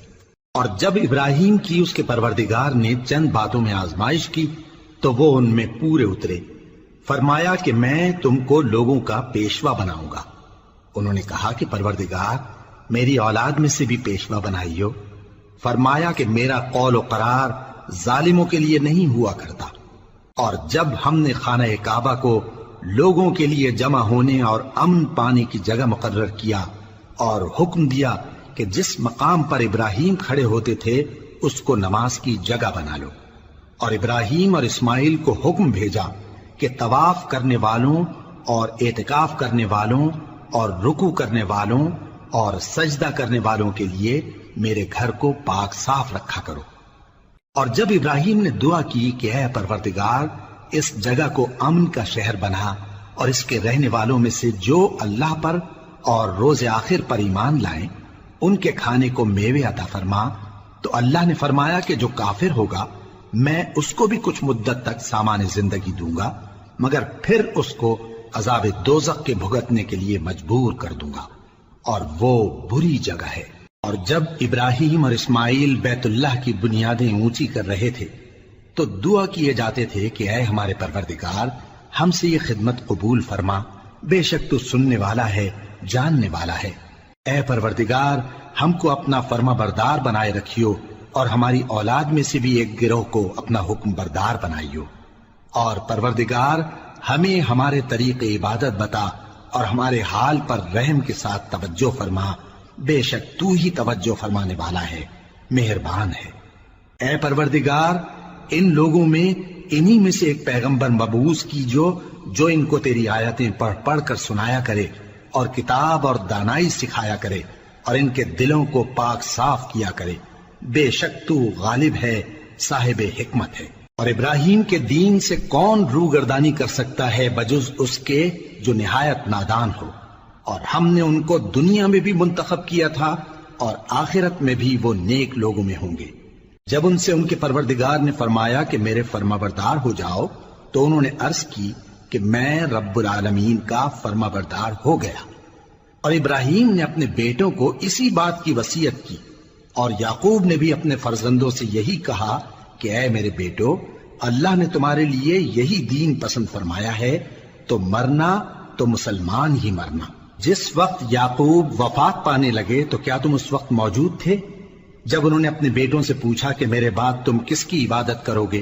اور جب ابراہیم کی اس کے پروردگار نے چند باتوں میں آزمائش کی تو وہ ان میں پورے اترے۔ فرمایا کہ میں تم کو لوگوں کا پیشوا بناؤں گا۔ انہوں نے کہا کہ پروردگار، میری اولاد میں سے بھی پیشوا بنائیو۔ فرمایا کہ میرا قول و قرار ظالموں کے لیے نہیں ہوا کرتا۔ اور جب ہم نے خانہ کعبہ کو لوگوں کے لیے جمع ہونے اور امن پانے کی جگہ مقرر کیا اور حکم دیا کہ جس مقام پر ابراہیم کھڑے ہوتے تھے اس کو نماز کی جگہ بنا لو، اور ابراہیم اور اسماعیل کو حکم بھیجا کہ طواف کرنے والوں اور اعتکاف کرنے والوں اور رکوع کرنے والوں اور سجدہ کرنے والوں کے لیے میرے گھر کو پاک صاف رکھا کرو۔ اور جب ابراہیم نے دعا کی کہ اے پروردگار اس جگہ کو امن کا شہر بنا اور اس کے رہنے والوں میں سے جو اللہ پر اور روز آخر پر ایمان لائیں ان کے کھانے کو میوے عطا فرما، تو اللہ نے فرمایا کہ جو کافر ہوگا میں اس کو بھی کچھ مدت تک سامان زندگی دوں گا، مگر پھر اس کو عذاب دوزخ کے بھگتنے کے لیے مجبور کر دوں گا، اور وہ بری جگہ ہے۔ اور جب ابراہیم اور اسماعیل بیت اللہ کی بنیادیں اونچی کر رہے تھے تو دعا کیے جاتے تھے کہ اے ہمارے پروردگار ہم سے یہ خدمت قبول فرما، بے شک تو سننے والا ہے، جاننے والا ہے۔ اے پروردگار ہم کو اپنا فرما بردار بنائے رکھیو، اور ہماری اولاد میں سے بھی ایک گروہ کو اپنا حکم بردار بنائیو، اور پروردگار ہمیں ہمارے طریق عبادت بتا اور ہمارے حال پر رحم کے ساتھ توجہ فرما، بے شک تو ہی توجہ فرمانے والا ہے، مہربان ہے۔ اے پروردگار ان لوگوں میں انہی میں سے ایک پیغمبر مبعوث کی جو ان کو تیری آیتیں پڑھ پڑھ کر سنایا کرے اور کتاب اور دانائی سکھایا کرے اور ان کے دلوں کو پاک صاف کیا کرے، بے شک تو غالب ہے، صاحب حکمت ہے۔ اور ابراہیم کے دین سے کون روگردانی کر سکتا ہے بجز اس کے جو نہایت نادان ہو، اور ہم نے ان کو دنیا میں بھی منتخب کیا تھا اور آخرت میں بھی وہ نیک لوگوں میں ہوں گے۔ جب ان سے ان کے پروردگار نے فرمایا کہ میرے فرما بردار ہو جاؤ تو انہوں نے عرض کی کہ میں رب العالمین کا فرما بردار ہو گیا۔ اور ابراہیم نے اپنے بیٹوں کو اسی بات کی وصیت کی، اور یعقوب نے بھی اپنے فرزندوں سے یہی کہا کہ اے میرے بیٹو، اللہ نے تمہارے لیے یہی دین پسند فرمایا ہے، تو مرنا تو مسلمان ہی مرنا۔ جس وقت یعقوب وفات پانے لگے تو کیا تم اس وقت موجود تھے جب انہوں نے اپنے بیٹوں سے پوچھا کہ میرے بعد تم کس کی عبادت کرو گے؟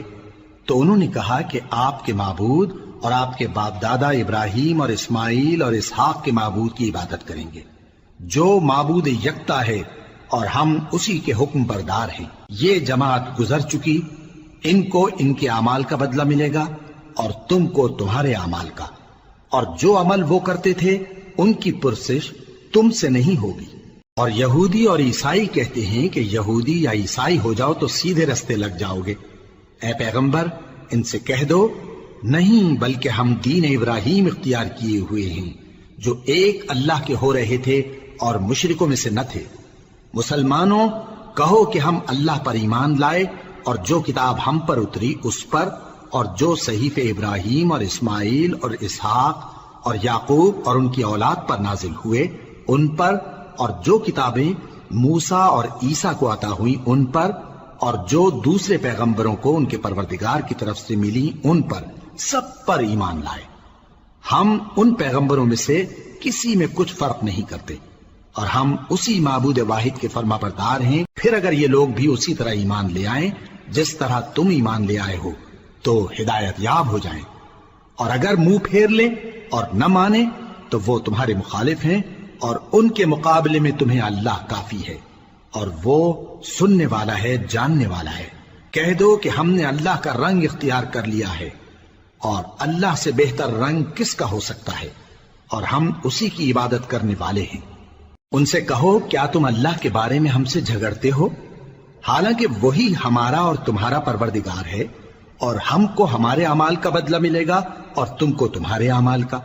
تو انہوں نے کہا کہ آپ کے معبود اور آپ کے باپ دادا ابراہیم اور اسماعیل اور اسحاق کے معبود کی عبادت کریں گے، جو معبود یکتا ہے اور ہم اسی کے حکم بردار ہیں۔ یہ جماعت گزر چکی، ان کو ان کے اعمال کا بدلہ ملے گا اور تم کو تمہارے اعمال کا، اور جو عمل وہ کرتے تھے ان کی پرسش تم سے نہیں ہوگی۔ اور یہودی اور عیسائی کہتے ہیں کہ یہودی یا عیسائی ہو جاؤ تو سیدھے رستے لگ جاؤ گے۔ اے پیغمبر ان سے کہہ دو نہیں، بلکہ ہم دین ابراہیم اختیار کیے ہوئے ہیں جو ایک اللہ کے ہو رہے تھے اور مشرکوں میں سے نہ تھے۔ مسلمانوں کہو کہ ہم اللہ پر ایمان لائے اور جو کتاب ہم پر اتری اس پر، اور جو صحیفے ابراہیم اور اسماعیل اور اسحاق اور یعقوب اور ان کی اولاد پر نازل ہوئے ان پر، اور جو کتابیں موسیٰ اور عیسیٰ کو عطا ہوئیں ان پر، اور جو دوسرے پیغمبروں کو ان کے پروردگار کی طرف سے ملی ان پر، سب پر ایمان لائے۔ ہم ان پیغمبروں میں سے کسی میں کچھ فرق نہیں کرتے، اور ہم اسی معبود واحد کے فرما بردار ہیں۔ پھر اگر یہ لوگ بھی اسی طرح ایمان لے آئیں جس طرح تم ایمان لے آئے ہو تو ہدایت یاب ہو جائیں، اور اگر منہ پھیر لیں اور نہ مانیں تو وہ تمہارے مخالف ہیں، اور ان کے مقابلے میں تمہیں اللہ کافی ہے، اور وہ سننے والا ہے، جاننے والا ہے۔ کہہ دو کہ ہم نے اللہ کا رنگ اختیار کر لیا ہے، اور اللہ سے بہتر رنگ کس کا ہو سکتا ہے، اور ہم اسی کی عبادت کرنے والے ہیں۔ ان سے کہو کیا تم اللہ کے بارے میں ہم سے جھگڑتے ہو، حالانکہ وہی ہمارا اور تمہارا پروردگار ہے، اور ہم کو ہمارے اعمال کا بدلہ ملے گا اور تم کو تمہارے اعمال کا،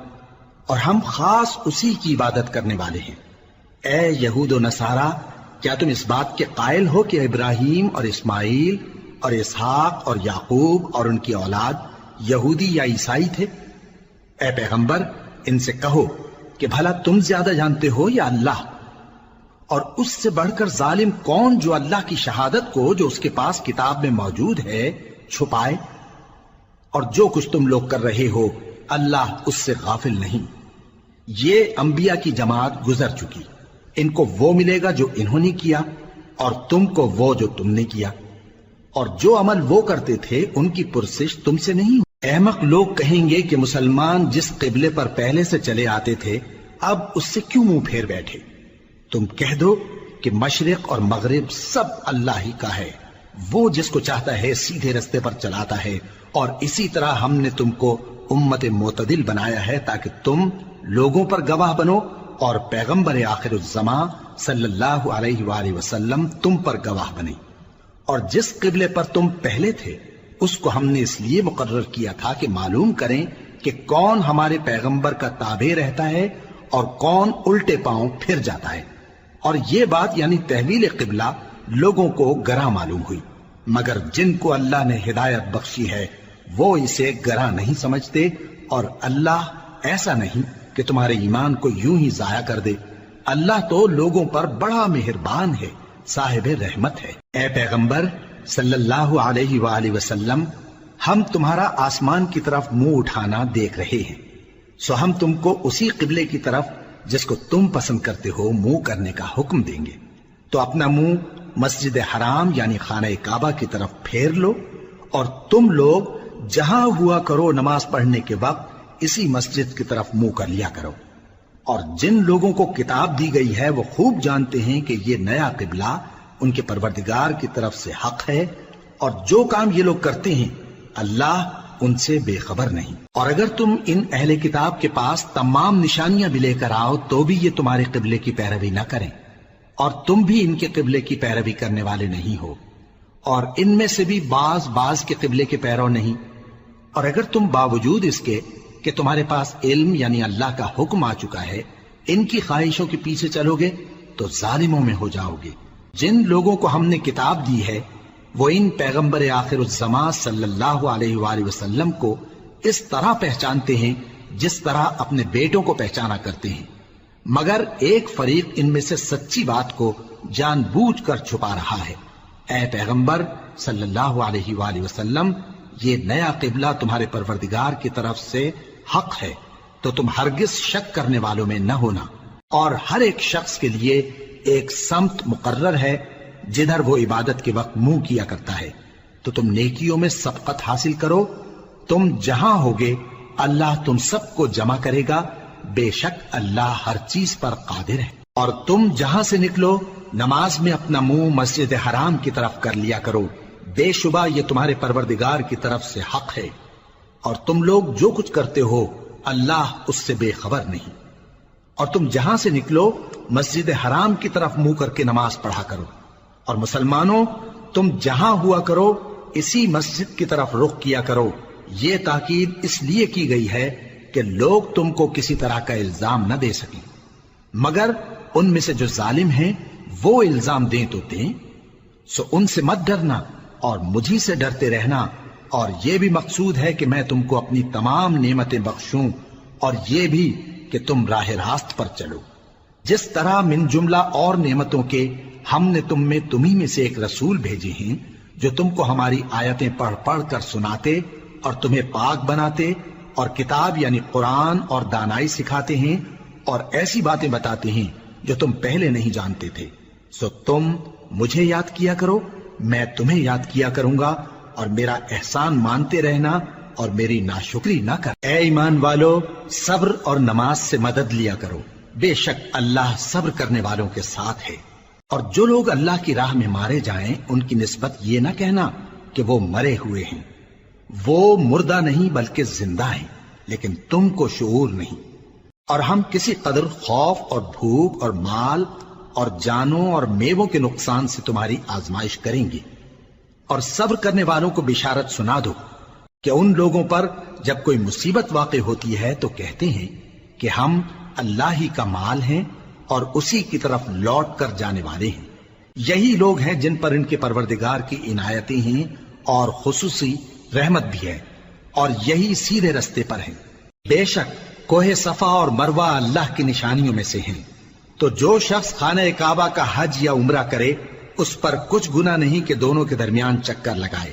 اور ہم خاص اسی کی عبادت کرنے والے ہیں۔ اے یہود و نصارا، کیا تم اس بات کے قائل ہو کہ ابراہیم اور اسماعیل اور اسحاق اور یعقوب اور ان کی اولاد یہودی یا عیسائی تھے؟ اے پیغمبر ان سے کہو کہ بھلا تم زیادہ جانتے ہو یا اللہ؟ اور اس سے بڑھ کر ظالم کون جو اللہ کی شہادت کو جو اس کے پاس کتاب میں موجود ہے چھپائے؟ اور جو کچھ تم لوگ کر رہے ہو اللہ اس سے غافل نہیں۔ یہ انبیاء کی جماعت گزر چکی، ان کو وہ ملے گا جو انہوں نے کیا، اور تم کو وہ جو تم نے کیا، اور جو عمل وہ کرتے تھے ان کی پرسش تم سے نہیں احمق لوگ کہیں گے کہ مسلمان جس قبلے پر پہلے سے چلے آتے تھے اب اس سے کیوں منہ پھیر بیٹھے؟ تم کہہ دو کہ مشرق اور مغرب سب اللہ ہی کا ہے، وہ جس کو چاہتا ہے سیدھے رستے پر چلاتا ہے، اور اسی طرح ہم نے تم کو امت معتدل بنایا ہے تاکہ تم لوگوں پر گواہ بنو اور پیغمبر آخر الزمان صلی اللہ علیہ وآلہ وسلم تم پر گواہ بنے۔ اور جس قبلے پر تم پہلے تھے اس کو ہم نے اس لیے مقرر کیا تھا کہ معلوم کریں کہ کون ہمارے پیغمبر کا تابع رہتا ہے اور کون الٹے پاؤں پھر جاتا ہے۔ اور یہ بات یعنی تحویل قبلہ لوگوں کو گراں معلوم ہوئی، مگر جن کو اللہ نے ہدایت بخشی ہے وہ اسے گراں نہیں سمجھتے، اور اللہ ایسا نہیں کہ تمہارے ایمان کو یوں ہی ضائع کر دے۔ اللہ تو لوگوں پر بڑا مہربان ہے، صاحب رحمت ہے۔ اے پیغمبر صلی اللہ علیہ وآلہ وسلم، ہم تمہارا آسمان کی طرف منہ اٹھانا دیکھ رہے ہیں، سو ہم تم کو اسی قبلے کی طرف جس کو تم پسند کرتے ہو منہ کرنے کا حکم دیں گے۔ تو اپنا منہ مسجد حرام یعنی خانہ کعبہ کی طرف پھیر لو، اور تم لوگ جہاں ہوا کرو نماز پڑھنے کے وقت اسی مسجد کی طرف منہ کر لیا کرو۔ اور جن لوگوں کو کتاب دی گئی ہے وہ خوب جانتے ہیں کہ یہ نیا قبلہ ان کے پروردگار کی طرف سے حق ہے، اور جو کام یہ لوگ کرتے ہیں اللہ ان سے بے خبر نہیں۔ اور اگر تم ان اہل کتاب کے پاس تمام نشانیاں بھی لے کر آؤ تو بھی یہ تمہارے قبلے کی پیروی نہ کریں، اور تم بھی ان کے قبلے کی پیروی کرنے والے نہیں ہو، اور ان میں سے بھی بعض کے قبلے کے پیرو نہیں۔ اور اگر تم باوجود اس کے کہ تمہارے پاس علم یعنی اللہ کا حکم آ چکا ہے ان کی خواہشوں کے پیچھے چلو گے تو ظالموں میں ہو جاؤ گے۔ جن لوگوں کو ہم نے کتاب دی ہے وہ ان پیغمبر آخر الزمان صلی اللہ علیہ وآلہ وسلم کو اس طرح پہچانتے ہیں جس طرح اپنے بیٹوں کو پہچانا کرتے ہیں، مگر ایک فریق ان میں سے سچی بات کو جان بوجھ کر چھپا رہا ہے۔ اے پیغمبر صلی اللہ علیہ وآلہ وسلم، یہ نیا قبلہ تمہارے پروردگار کی طرف سے حق ہے، تو تم ہرگز شک کرنے والوں میں نہ ہونا، اور ہر ایک شخص کے لیے ایک سمت مقرر ہے جدھر وہ عبادت کے وقت منہ کیا کرتا ہے، تو تم نیکیوں میں سبقت حاصل کرو۔ تم جہاں ہوگے اللہ تم سب کو جمع کرے گا، بے شک اللہ ہر چیز پر قادر ہے۔ اور تم جہاں سے نکلو نماز میں اپنا منہ مسجد حرام کی طرف کر لیا کرو، بے شبہ یہ تمہارے پروردگار کی طرف سے حق ہے، اور تم لوگ جو کچھ کرتے ہو اللہ اس سے بے خبر نہیں۔ اور تم جہاں سے نکلو مسجد حرام کی طرف منہ کر کے نماز پڑھا کرو، اور مسلمانوں تم جہاں ہوا کرو اسی مسجد کی طرف رخ کیا کرو۔ یہ تاکید اس لیے کی گئی ہے کہ لوگ تم کو کسی طرح کا الزام نہ دے سکیں، مگر ان میں سے جو ظالم ہیں وہ الزام دیں تو دیں، سو ان سے مت ڈرنا اور مجھی سے ڈرتے رہنا، اور یہ بھی مقصود ہے کہ میں تم کو اپنی تمام نعمتیں بخشوں، اور یہ بھی کہ تم راہ راست پر چلو۔ جس طرح من جملہ اور نعمتوں کے ہم نے تمہیں میں سے ایک رسول بھیجے ہیں جو تم کو ہماری آیتیں پڑھ پڑھ کر سناتے اور تمہیں پاک بناتے، اور کتاب یعنی قرآن اور دانائی سکھاتے ہیں، اور ایسی باتیں بتاتے ہیں جو تم پہلے نہیں جانتے تھے، سو تم مجھے یاد کیا کرو، میں تمہیں یاد کیا کروں گا، اور میرا احسان مانتے رہنا اور میری ناشکری نہ کر۔ اے ایمان والو، صبر اور نماز سے مدد لیا کرو، بے شک اللہ صبر کرنے والوں کے ساتھ ہے۔ اور جو لوگ اللہ کی راہ میں مارے جائیں ان کی نسبت یہ نہ کہنا کہ وہ مرے ہوئے ہیں، وہ مردہ نہیں بلکہ زندہ ہیں، لیکن تم کو شعور نہیں۔ اور ہم کسی قدر خوف اور بھوک اور مال اور جانوں اور میووں کے نقصان سے تمہاری آزمائش کریں گے، اور صبر کرنے والوں کو بشارت سنا دو کہ ان لوگوں پر جب کوئی مصیبت واقع ہوتی ہے تو کہتے ہیں کہ ہم اللہ ہی کا مال ہیں اور اسی کی طرف لوٹ کر جانے والے ہیں۔ یہی لوگ ہیں جن پر ان کے پروردگار کی عنایتیں ہیں اور خصوصی رحمت بھی ہے، اور یہی سیدھے رستے پر ہیں۔ بے شک کوہ صفا اور مروہ اللہ کی نشانیوں میں سے ہیں، تو جو شخص خانہ کعبہ کا حج یا عمرہ کرے اس پر کچھ گناہ نہیں کہ دونوں کے درمیان چکر لگائے،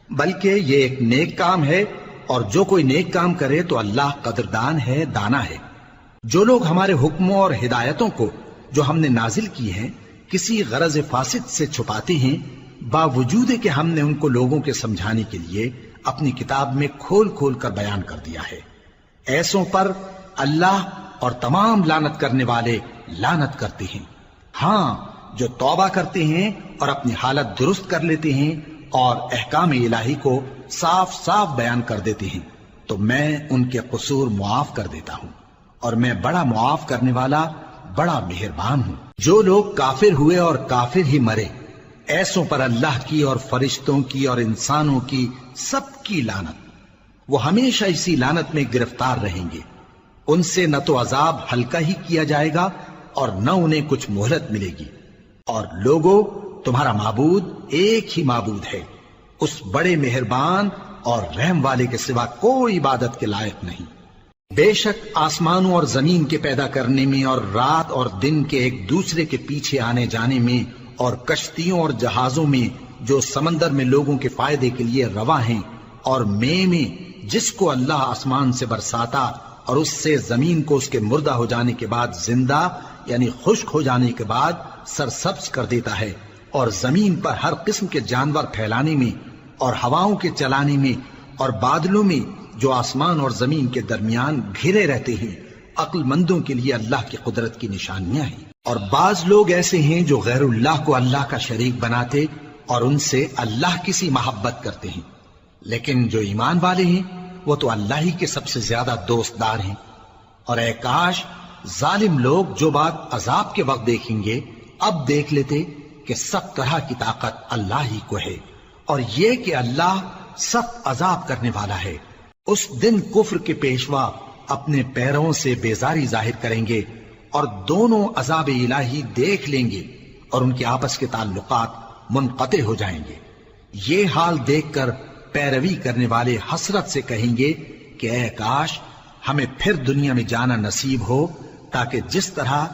بلکہ یہ ایک نیک کام ہے، اور جو کوئی نیک کام کرے تو اللہ قدردان ہے، دانا ہے۔ جو لوگ ہمارے حکموں اور ہدایتوں کو جو ہم نے نازل کی ہیں کسی غرض فاسد سے چھپاتے ہیں، باوجود کہ ہم نے ان کو لوگوں کے سمجھانے کے لیے اپنی کتاب میں کھول کھول کر بیان کر دیا ہے۔ ایسوں پر اللہ اور تمام لعنت کرنے والے لعنت کرتے ہیں۔ ہاں، جو توبہ کرتے ہیں اور اپنی حالت درست کر لیتے ہیں اور احکام الہی کو صاف صاف بیان کر دیتے ہیں تو میں ان کے قصور معاف کر دیتا ہوں، اور میں بڑا معاف کرنے والا بڑا مہربان ہوں۔ جو لوگ کافر ہوئے اور کافر ہی مرے، ایسوں پر اللہ کی اور فرشتوں کی اور انسانوں کی سب کی لعنت، وہ ہمیشہ اسی لعنت میں گرفتار رہیں گے۔ ان سے نہ تو عذاب ہلکا ہی کیا جائے گا اور نہ انہیں کچھ مہلت ملے گی۔ اور لوگوں، تمہارا معبود ایک ہی معبود ہے، اس بڑے مہربان اور رحم والے کے سوا کوئی عبادت کے لائق نہیں۔ بے شک آسمانوں اور زمین کے پیدا کرنے میں اور رات اور دن کے ایک دوسرے کے پیچھے آنے جانے میں اور کشتیوں اور جہازوں میں جو سمندر میں لوگوں کے فائدے کے لیے رواں ہیں، اور میں جس کو اللہ آسمان سے برساتا اور اس سے زمین کو اس کے مردہ ہو جانے کے بعد زندہ یعنی خشک ہو جانے کے بعد سرسبز کر دیتا ہے، اور زمین پر ہر قسم کے جانور پھیلانے میں اور ہواؤں کے چلانے میں اور بادلوں میں جو آسمان اور زمین کے درمیان گھرے رہتے ہیں، عقل مندوں کے لیے اللہ کی قدرت کی نشانیاں ہیں۔ اور بعض لوگ ایسے ہیں جو غیر اللہ کو اللہ کا شریک بناتے اور ان سے اللہ کی سی محبت کرتے ہیں، لیکن جو ایمان والے ہیں وہ تو اللہ ہی کے سب سے زیادہ دوست دار ہیں۔ اور اے کاش ظالم لوگ جو بات عذاب کے وقت دیکھیں گے اب دیکھ لیتے کہ سب طرح کی طاقت اللہ ہی کو ہے، اور یہ کہ اللہ سخت عذاب کرنے والا ہے۔ اس دن کفر کے پیشوا اپنے پیروں سے بیزاری ظاہر کریں گے اور دونوں عذاب الہی دیکھ لیں گے اور ان کے آپس کے تعلقات منقطع ہو جائیں گے۔ یہ حال دیکھ کر پیروی کرنے والے حسرت سے کہیں گے کہ اے کاش ہمیں پھر دنیا میں جانا نصیب ہو، تاکہ جس طرح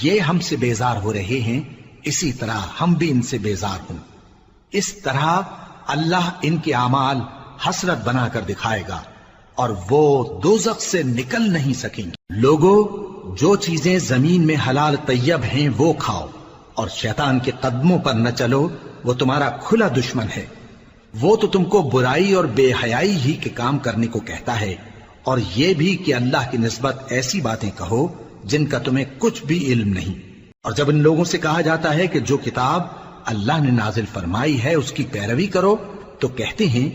یہ ہم سے بیزار ہو رہے ہیں اسی طرح ہم بھی ان سے بیزار ہوں۔ اس طرح اللہ ان کے اعمال حسرت بنا کر دکھائے گا اور وہ دوزخ سے نکل نہیں سکیں گے۔ لوگوں، جو چیزیں زمین میں حلال طیب ہیں وہ کھاؤ، اور شیطان کے قدموں پر نہ چلو، وہ تمہارا کھلا دشمن ہے۔ وہ تو تم کو برائی اور بے حیائی ہی کے کام کرنے کو کہتا ہے، اور یہ بھی کہ اللہ کی نسبت ایسی باتیں کہو جن کا تمہیں کچھ بھی علم نہیں۔ اور جب ان لوگوں سے کہا جاتا ہے کہ جو کتاب اللہ نے نازل فرمائی ہے اس کی پیروی کرو، تو کہتے ہیں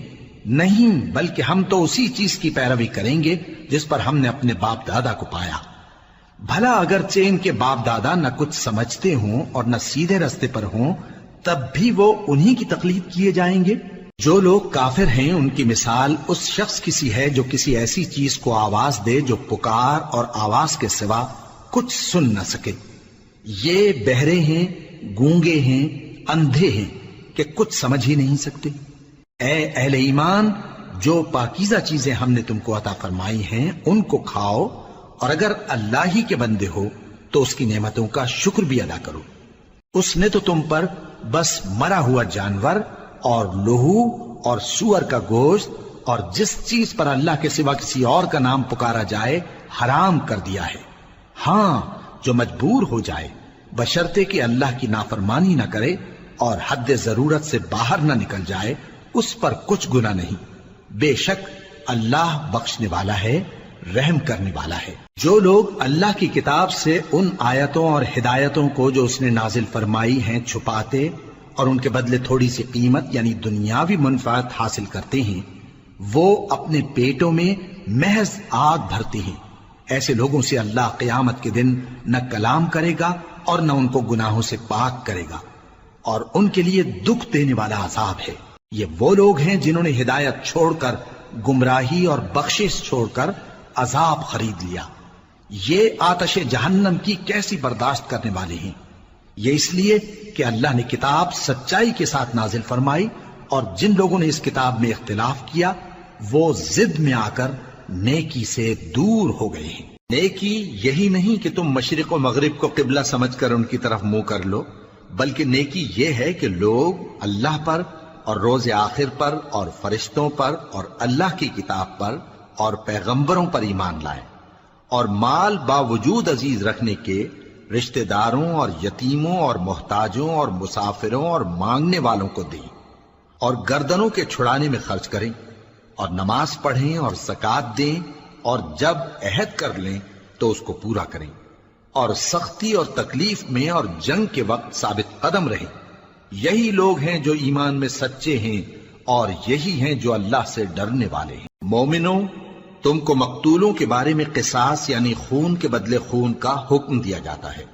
نہیں، بلکہ ہم تو اسی چیز کی پیروی کریں گے جس پر ہم نے اپنے باپ دادا کو پایا۔ بھلا اگرچہ ان کے باپ دادا نہ کچھ سمجھتے ہوں اور نہ سیدھے رستے پر ہوں، تب بھی وہ انہی کی تقلید کیے جائیں گے۔ جو لوگ کافر ہیں ان کی مثال اس شخص کی سی ہے جو کسی ایسی چیز کو آواز دے جو پکار اور آواز کے سوا کچھ سن نہ سکے۔ یہ بہرے ہیں، گونگے ہیں، اندھے ہیں کہ کچھ سمجھ ہی نہیں سکتے۔ اے اہل ایمان، جو پاکیزہ چیزیں ہم نے تم کو عطا فرمائی ہیں ان کو کھاؤ، اور اگر اللہ ہی کے بندے ہو تو اس کی نعمتوں کا شکر بھی ادا کرو۔ اس نے تو تم پر بس مرا ہوا جانور اور لہو اور سور کا گوشت اور جس چیز پر اللہ کے سوا کسی اور کا نام پکارا جائے حرام کر دیا ہے۔ ہاں، جو مجبور ہو جائے، بشرطے کہ اللہ کی نافرمانی نہ کرے اور حد ضرورت سے باہر نہ نکل جائے، اس پر کچھ گناہ نہیں۔ بے شک اللہ بخشنے والا ہے، رحم کرنے والا ہے۔ جو لوگ اللہ کی کتاب سے ان آیتوں اور ہدایتوں کو جو اس نے نازل فرمائی ہیں چھپاتے اور ان کے بدلے تھوڑی سی قیمت یعنی دنیاوی منفعت حاصل کرتے ہیں، وہ اپنے پیٹوں میں محض آگ بھرتے ہیں۔ ایسے لوگوں سے اللہ قیامت کے دن نہ کلام کرے گا اور نہ ان کو گناہوں سے پاک کرے گا، اور ان کے لیے دکھ دینے والا عذاب ہے۔ یہ وہ لوگ ہیں جنہوں نے ہدایت چھوڑ کر گمراہی اور بخشش چھوڑ کر عذاب خرید لیا۔ یہ آتش جہنم کی کیسی برداشت کرنے والے ہیں۔ یہ اس لیے کہ اللہ نے کتاب سچائی کے ساتھ نازل فرمائی، اور جن لوگوں نے اس کتاب میں اختلاف کیا وہ ضد میں آ کر نیکی سے دور ہو گئے ہیں۔ نیکی یہی نہیں کہ تم مشرق و مغرب کو قبلہ سمجھ کر ان کی طرف منہ کر لو، بلکہ نیکی یہ ہے کہ لوگ اللہ پر اور روز آخر پر اور فرشتوں پر اور اللہ کی کتاب پر اور پیغمبروں پر ایمان لائیں، اور مال باوجود عزیز رکھنے کے رشتہ داروں اور یتیموں اور محتاجوں اور مسافروں اور مانگنے والوں کو دیں، اور گردنوں کے چھڑانے میں خرچ کریں، اور نماز پڑھیں اور زکات دیں، اور جب عہد کر لیں تو اس کو پورا کریں، اور سختی اور تکلیف میں اور جنگ کے وقت ثابت قدم رہیں۔ یہی لوگ ہیں جو ایمان میں سچے ہیں، اور یہی ہیں جو اللہ سے ڈرنے والے ہیں۔ مومنوں، تم کو مقتولوں کے بارے میں قصاص یعنی خون کے بدلے خون کا حکم دیا جاتا ہے،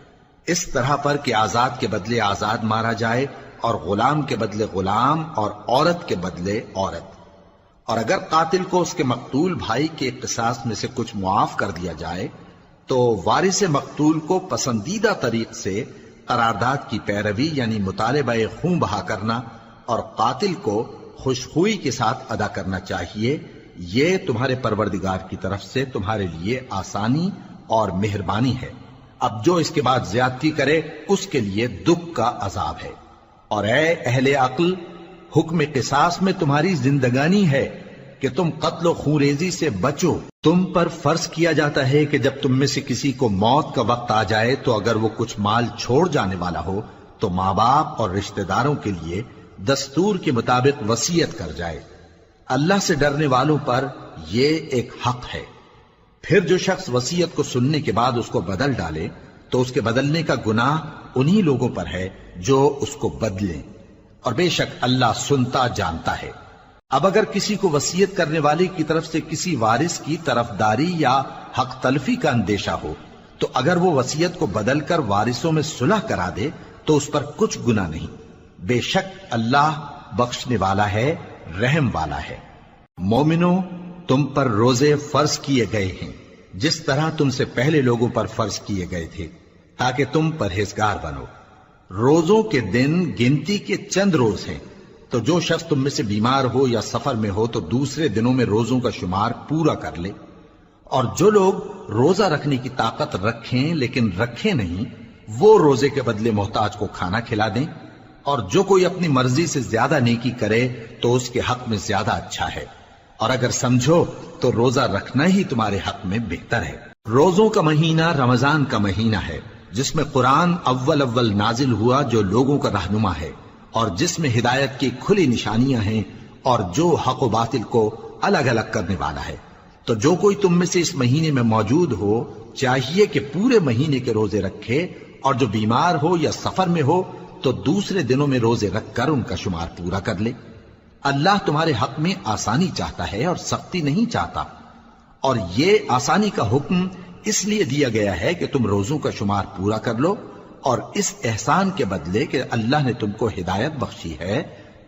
اس طرح پر کہ آزاد کے بدلے آزاد مارا جائے، اور غلام کے بدلے غلام، اور عورت کے بدلے عورت۔ اور اگر قاتل کو اس کے مقتول بھائی کے قصاص میں سے کچھ معاف کر دیا جائے تو وارث مقتول کو پسندیدہ طریق سے قرارداد کی پیروی یعنی مطالبہ خون بہا کرنا اور قاتل کو خوشخوئی کے ساتھ ادا کرنا چاہیے۔ یہ تمہارے پروردگار کی طرف سے تمہارے لیے آسانی اور مہربانی ہے۔ اب جو اس کے بعد زیادتی کرے اس کے لیے دکھ کا عذاب ہے۔ اور اے اہل عقل، حکم قصاص میں تمہاری زندگانی ہے کہ تم قتل و خونریزی سے بچو۔ تم پر فرض کیا جاتا ہے کہ جب تم میں سے کسی کو موت کا وقت آ جائے تو اگر وہ کچھ مال چھوڑ جانے والا ہو تو ماں باپ اور رشتہ داروں کے لیے دستور کے مطابق وصیت کر جائے۔ اللہ سے ڈرنے والوں پر یہ ایک حق ہے۔ پھر جو شخص وصیت کو سننے کے بعد اس کو بدل ڈالے تو اس کے بدلنے کا گناہ انہی لوگوں پر ہے جو اس کو بدلیں، اور بے شک اللہ سنتا جانتا ہے۔ اب اگر کسی کو وصیت کرنے والے کی طرف سے کسی وارث کی طرفداری یا حق تلفی کا اندیشہ ہو تو اگر وہ وصیت کو بدل کر وارثوں میں صلح کرا دے تو اس پر کچھ گناہ نہیں، بے شک اللہ بخشنے والا ہے، رحم والا ہے۔ مومنوں، تم پر روزے فرض کیے گئے ہیں جس طرح تم سے پہلے لوگوں پر فرض کیے گئے تھے تاکہ تم پرہیزگار بنو۔ روزوں کے دن گنتی کے چند روز ہیں، تو جو شخص تم میں سے بیمار ہو یا سفر میں ہو تو دوسرے دنوں میں روزوں کا شمار پورا کر لے۔ اور جو لوگ روزہ رکھنے کی طاقت رکھیں لیکن رکھیں نہیں، وہ روزے کے بدلے محتاج کو کھانا کھلا دیں۔ اور جو کوئی اپنی مرضی سے زیادہ نیکی کرے تو اس کے حق میں زیادہ اچھا ہے، اور اگر سمجھو تو روزہ رکھنا ہی تمہارے حق میں بہتر ہے۔ روزوں کا مہینہ رمضان کا مہینہ ہے جس میں قرآن اول نازل ہوا، جو لوگوں کا رہنما ہے اور جس میں ہدایت کی کھلی نشانیاں ہیں، اور جو حق و باطل کو الگ الگ کرنے والا ہے۔ تو جو کوئی تم میں سے اس مہینے میں موجود ہو چاہیے کہ پورے مہینے کے روزے رکھے، اور جو بیمار ہو یا سفر میں ہو تو دوسرے دنوں میں روزے رکھ کر ان کا شمار پورا کر لے۔ اللہ تمہارے حق میں آسانی چاہتا ہے اور سختی نہیں چاہتا، اور یہ آسانی کا حکم اس لیے دیا گیا ہے کہ تم روزوں کا شمار پورا کر لو، اور اس احسان کے بدلے کہ اللہ نے تم کو ہدایت بخشی ہے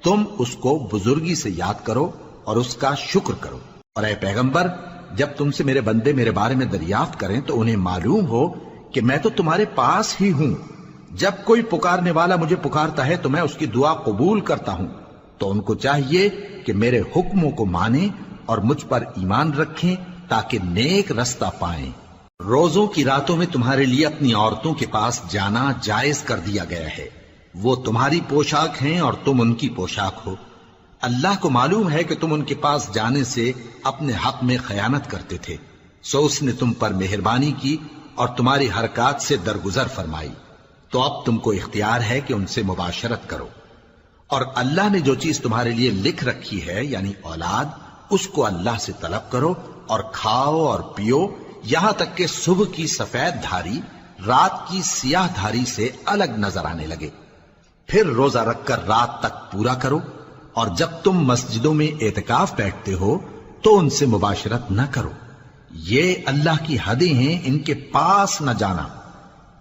تم اس کو بزرگی سے یاد کرو اور اس کا شکر کرو۔ اور اے پیغمبر، جب تم سے میرے بندے میرے بارے میں دریافت کریں تو انہیں معلوم ہو کہ میں تو تمہارے پاس ہی ہوں۔ جب کوئی پکارنے والا مجھے پکارتا ہے تو میں اس کی دعا قبول کرتا ہوں، تو ان کو چاہیے کہ میرے حکموں کو مانیں اور مجھ پر ایمان رکھیں تاکہ نیک رستہ پائیں۔ روزوں کی راتوں میں تمہارے لیے اپنی عورتوں کے پاس جانا جائز کر دیا گیا ہے، وہ تمہاری پوشاک ہیں اور تم ان کی پوشاک ہو۔ اللہ کو معلوم ہے کہ تم ان کے پاس جانے سے اپنے حق میں خیانت کرتے تھے، سو اس نے تم پر مہربانی کی اور تمہاری حرکات سے درگزر فرمائی، تو اب تم کو اختیار ہے کہ ان سے مباشرت کرو۔ اور اللہ نے جو چیز تمہارے لیے لکھ رکھی ہے یعنی اولاد، اس کو اللہ سے طلب کرو اور کھاؤ اور پیو، یہاں تک کہ صبح کی سفید دھاری رات کی سیاہ دھاری سے الگ نظر آنے لگے۔ پھر روزہ رکھ کر رات تک پورا کرو، اور جب تم مسجدوں میں اعتکاف بیٹھتے ہو تو ان سے مباشرت نہ کرو، یہ اللہ کی حدیں ہیں، ان کے پاس نہ جانا۔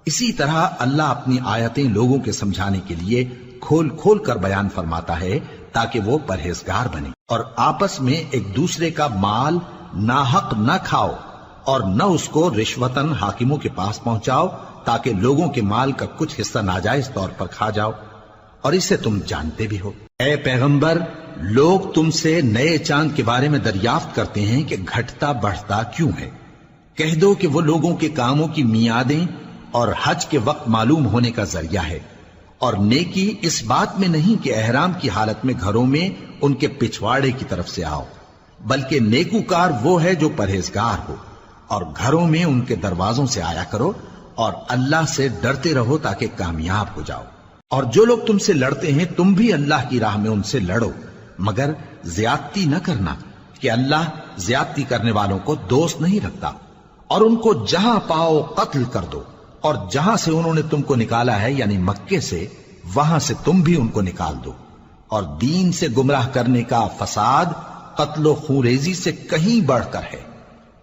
اسی طرح اللہ اپنی آیتیں لوگوں کے سمجھانے کے لیے کھول کھول کر بیان فرماتا ہے تاکہ وہ پرہیزگار بنے۔ اور آپس میں ایک دوسرے کا مال ناحق نہ کھاؤ، اور نہ اس کو رشوتاً حاکموں کے پاس پہنچاؤ تاکہ لوگوں کے مال کا کچھ حصہ ناجائز طور پر کھا جاؤ، اور اسے تم جانتے بھی ہو۔ اے پیغمبر، لوگ تم سے نئے چاند کے بارے میں دریافت کرتے ہیں کہ گھٹتا بڑھتا کیوں ہے۔ کہہ دو کہ وہ لوگوں کے کاموں کی میعادیں اور حج کے وقت معلوم ہونے کا ذریعہ ہے، اور نیکی اس بات میں نہیں کہ احرام کی حالت میں گھروں میں ان کے پچھواڑے کی طرف سے آؤ، بلکہ نیکوکار وہ ہے جو پرہیزگار ہو، اور گھروں میں ان کے دروازوں سے آیا کرو، اور اللہ سے ڈرتے رہو تاکہ کامیاب ہو جاؤ۔ اور جو لوگ تم سے لڑتے ہیں تم بھی اللہ کی راہ میں ان سے لڑو، مگر زیادتی نہ کرنا، کہ اللہ زیادتی کرنے والوں کو دوست نہیں رکھتا، اور ان کو جہاں پاؤ قتل کر دو، اور جہاں سے انہوں نے تم کو نکالا ہے یعنی مکے سے، وہاں سے تم بھی ان کو نکال دو۔ اور دین سے گمراہ کرنے کا فساد قتل و خونریزی سے کہیں بڑھ کر ہے،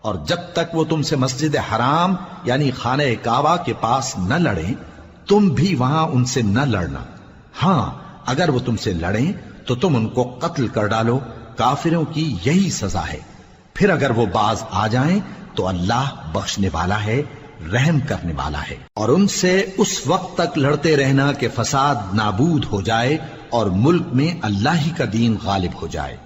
اور جب تک وہ تم سے مسجد حرام یعنی خانہ کعبہ کے پاس نہ لڑیں، تم بھی وہاں ان سے نہ لڑنا۔ ہاں اگر وہ تم سے لڑیں تو تم ان کو قتل کر ڈالو، کافروں کی یہی سزا ہے۔ پھر اگر وہ باز آ جائیں تو اللہ بخشنے والا ہے، رحم کرنے والا ہے۔ اور ان سے اس وقت تک لڑتے رہنا کہ فساد نابود ہو جائے اور ملک میں اللہ ہی کا دین غالب ہو جائے۔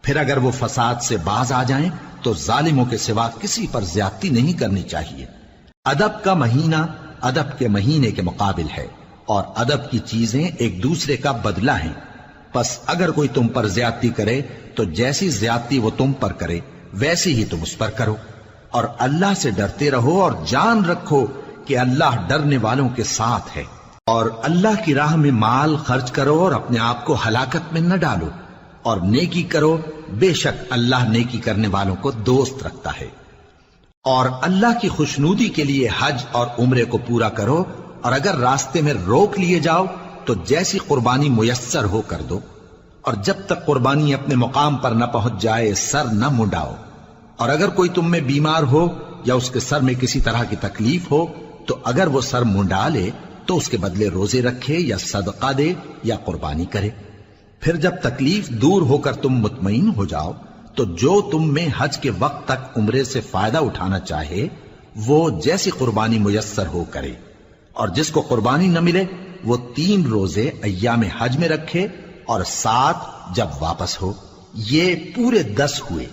پھر اگر وہ فساد سے باز آ جائیں تو ظالموں کے سوا کسی پر زیادتی نہیں کرنی چاہیے۔ ادب کا مہینہ ادب کے مہینے کے مقابل ہے، اور ادب کی چیزیں ایک دوسرے کا بدلہ ہیں۔ پس اگر کوئی تم پر زیادتی کرے تو جیسی زیادتی وہ تم پر کرے ویسی ہی تم اس پر کرو، اور اللہ سے ڈرتے رہو، اور جان رکھو کہ اللہ ڈرنے والوں کے ساتھ ہے۔ اور اللہ کی راہ میں مال خرچ کرو اور اپنے آپ کو ہلاکت میں نہ ڈالو، اور نیکی کرو، بے شک اللہ نیکی کرنے والوں کو دوست رکھتا ہے۔ اور اللہ کی خوشنودی کے لیے حج اور عمرے کو پورا کرو، اور اگر راستے میں روک لیے جاؤ تو جیسی قربانی میسر ہو کر دو، اور جب تک قربانی اپنے مقام پر نہ پہنچ جائے سر نہ منڈاؤ۔ اور اگر کوئی تم میں بیمار ہو یا اس کے سر میں کسی طرح کی تکلیف ہو تو اگر وہ سر منڈا لے تو اس کے بدلے روزے رکھے یا صدقہ دے یا قربانی کرے۔ پھر جب تکلیف دور ہو کر تم مطمئن ہو جاؤ تو جو تم میں حج کے وقت تک عمرے سے فائدہ اٹھانا چاہے وہ جیسی قربانی میسر ہو کرے، اور جس کو قربانی نہ ملے وہ 3 روزے ایام حج میں رکھے اور 7 جب واپس ہو، یہ پورے 10 ہوئے۔